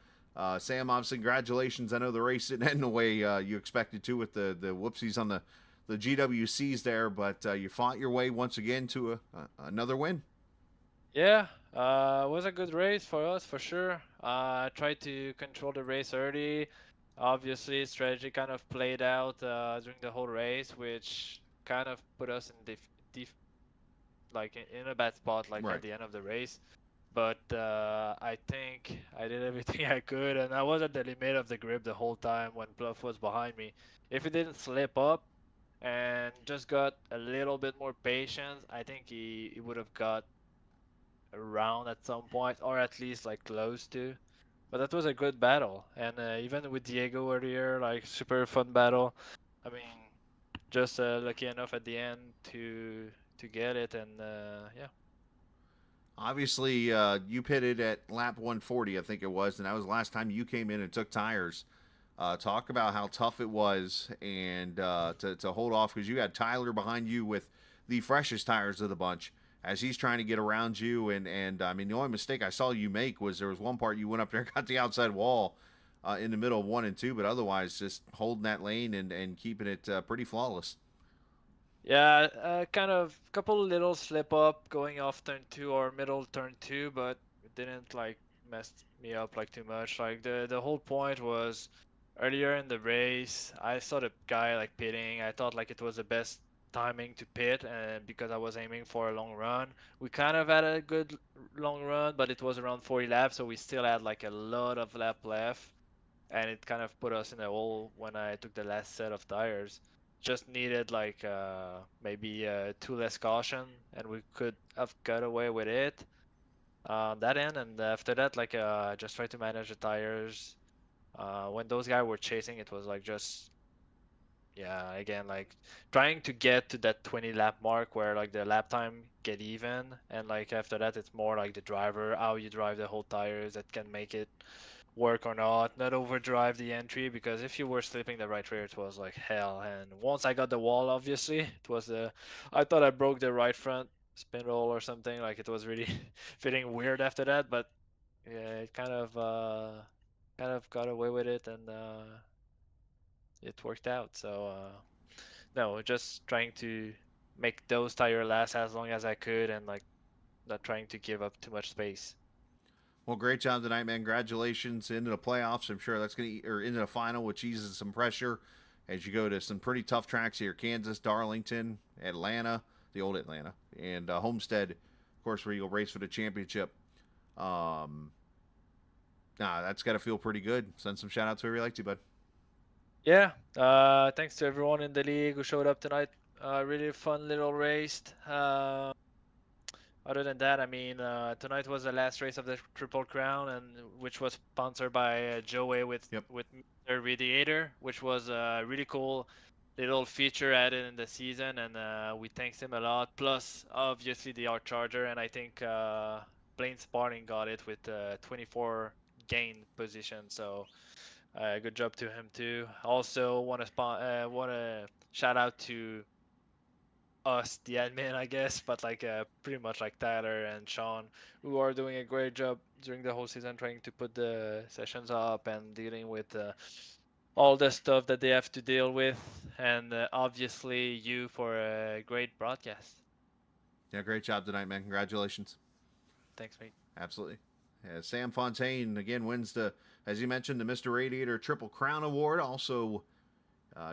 Sam, obviously, congratulations. I know the race didn't end the way you expected to with the whoopsies on the GWCs there, but you fought your way once again to another win. Yeah, it was a good race for us for sure. I tried to control the race early. Obviously, strategy kind of played out during the whole race, which kind of put us in in a bad spot, like Right. at the end of the race. But I think I did everything I could, and I was at the limit of the grip the whole time when Bluff was behind me. If he didn't slip up and just got a little bit more patience, I think he would have got around at some point, or at least like close to. But that was a good battle, and even with Diego earlier, like super fun battle. I mean, just lucky enough at the end to get it, and yeah. Obviously, you pitted at lap 140, I think it was, and that was the last time you came in and took tires. Talk about how tough it was and to hold off, because you had Tyler behind you with the freshest tires of the bunch as he's trying to get around you. And I mean, the only mistake I saw you make was there was one part you went up there, got the outside wall in the middle of 1 and 2, but otherwise just holding that lane and keeping it pretty flawless. Yeah, kind of couple little slip up going off turn 2 or middle turn 2, but it didn't like mess me up like too much. Like the whole point was earlier in the race, I saw the guy like pitting. I thought like it was the best timing to pit, and because I was aiming for a long run. We kind of had a good long run, but it was around 40 laps, so we still had like a lot of lap left, and it kind of put us in a hole when I took the last set of tires. Just needed like maybe 2 less caution, and we could have got away with it on that end. And after that, like just try to manage the tires. When those guys were chasing, it was like just yeah, again like trying to get to that 20 lap mark where like the lap time get even, and like after that it's more like the driver, how you drive the whole tires that can make it work or not overdrive the entry, because if you were slipping the right rear it was like hell. And once I got the wall, obviously it was I thought I broke the right front spindle or something, like it was really feeling weird after that. But yeah, it kind of got away with it, and it worked out. So no, just trying to make those tire last as long as I could, and like not trying to give up too much space. Well, great job tonight, man. Congratulations into the playoffs. I'm sure that's going to, or into the final, which eases some pressure as you go to some pretty tough tracks here. Kansas, Darlington, Atlanta, the old Atlanta, and Homestead, of course, where you'll race for the championship. Nah, that's got to feel pretty good. Send some shout outs whoever you like to, bud. Yeah, thanks to everyone in the league who showed up tonight. Really fun little race. Other than that, I mean, tonight was the last race of the Triple Crown, and which was sponsored by Joey with Yep. their Radiator, which was a really cool little feature added in the season, and we thanks him a lot. Plus, obviously, the Art Charger, and I think Blaine Sparting got it with 24 gain position. So good job to him too. Also, want to shout out to us, the admin, I guess, but like pretty much like Tyler and Sean, who are doing a great job during the whole season, trying to put the sessions up and dealing with all the stuff that they have to deal with, and obviously you for a great broadcast. Yeah, great job tonight, man. Congratulations. Thanks, mate. Absolutely. Yeah, Sam Fontaine again wins the, as you mentioned, the Mr. Radiator Triple Crown Award. Also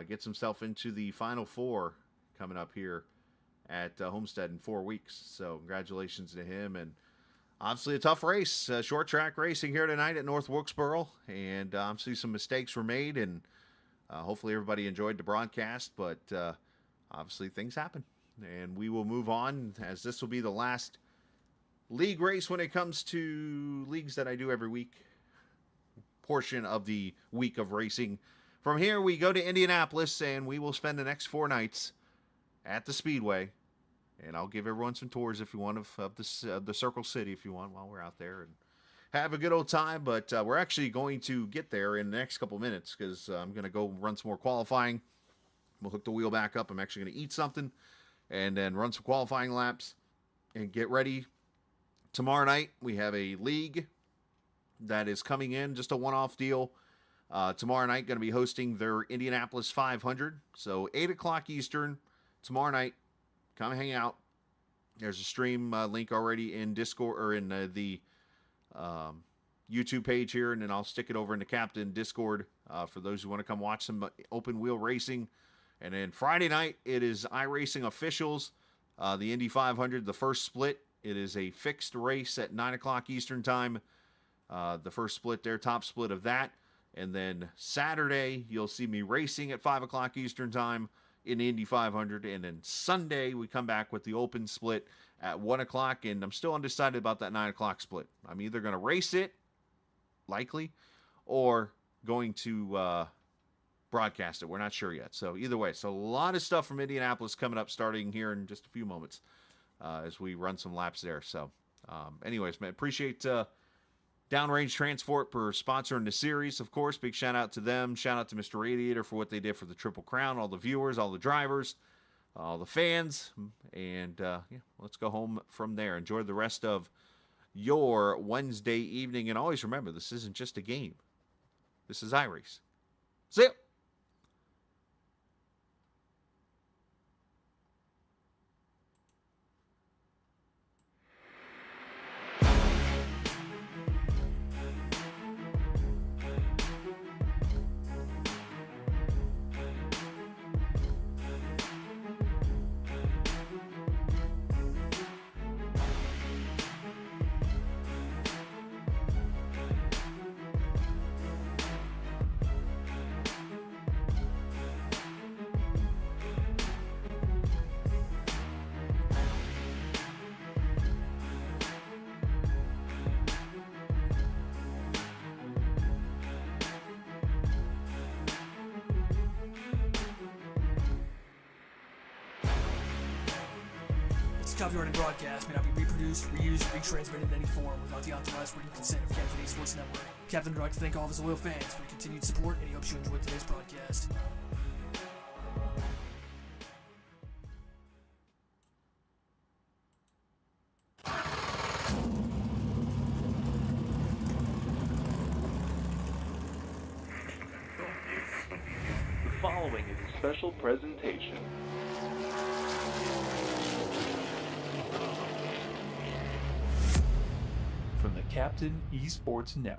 gets himself into the Final Four coming up here at Homestead in 4 weeks. So congratulations to him. And obviously a tough race, short track racing here tonight at North Wilkesboro. And obviously some mistakes were made, and hopefully everybody enjoyed the broadcast. But obviously things happen. And we will move on, as this will be the last league race when it comes to leagues that I do every week. Portion of the week of racing. From here, we go to Indianapolis, and we will spend the next 4 nights at the Speedway. And I'll give everyone some tours if you want of the Circle City if you want while we're out there and have a good old time. But we're actually going to get there in the next couple minutes because I'm going to go run some more qualifying. We'll hook the wheel back up. I'm actually going to eat something and then run some qualifying laps and get ready. Tomorrow night, we have a league that is coming in, just a one-off deal. Tomorrow night, going to be hosting their Indianapolis 500. So 8 o'clock Eastern tomorrow night. Come hang out. There's a stream link already in Discord or in the YouTube page here, and then I'll stick it over in the Captain Discord for those who want to come watch some open wheel racing. And then Friday night, it is iRacing officials, the Indy 500, the first split. It is a fixed race at 9 o'clock Eastern time. The first split there, top split of that. And then Saturday, you'll see me racing at 5 o'clock Eastern time in the Indy 500. And then Sunday, we come back with the open split at 1 o'clock. And I'm still undecided about that 9 o'clock split. I'm either going to race it, likely, or going to broadcast it. We're not sure yet. So either way, so a lot of stuff from Indianapolis coming up starting here in just a few moments as we run some laps there. So anyways, man, appreciate Downrange Transport for sponsoring the series, of course. Big shout out to them. Shout out to Mr. Radiator for what they did for the Triple Crown, all the viewers, all the drivers, all the fans. And yeah, let's go home from there. Enjoy the rest of your Wednesday evening. And always remember, this isn't just a game. This is iRace. See ya. Copyrighted broadcast may not be reproduced, reused, retransmitted in any form without the authorized written consent of Captain Esports Network. Captain would like to thank all of his loyal fans for your continued support, and he hopes you enjoyed today's broadcast. The following is a special presentation. From the Captain Esports Network.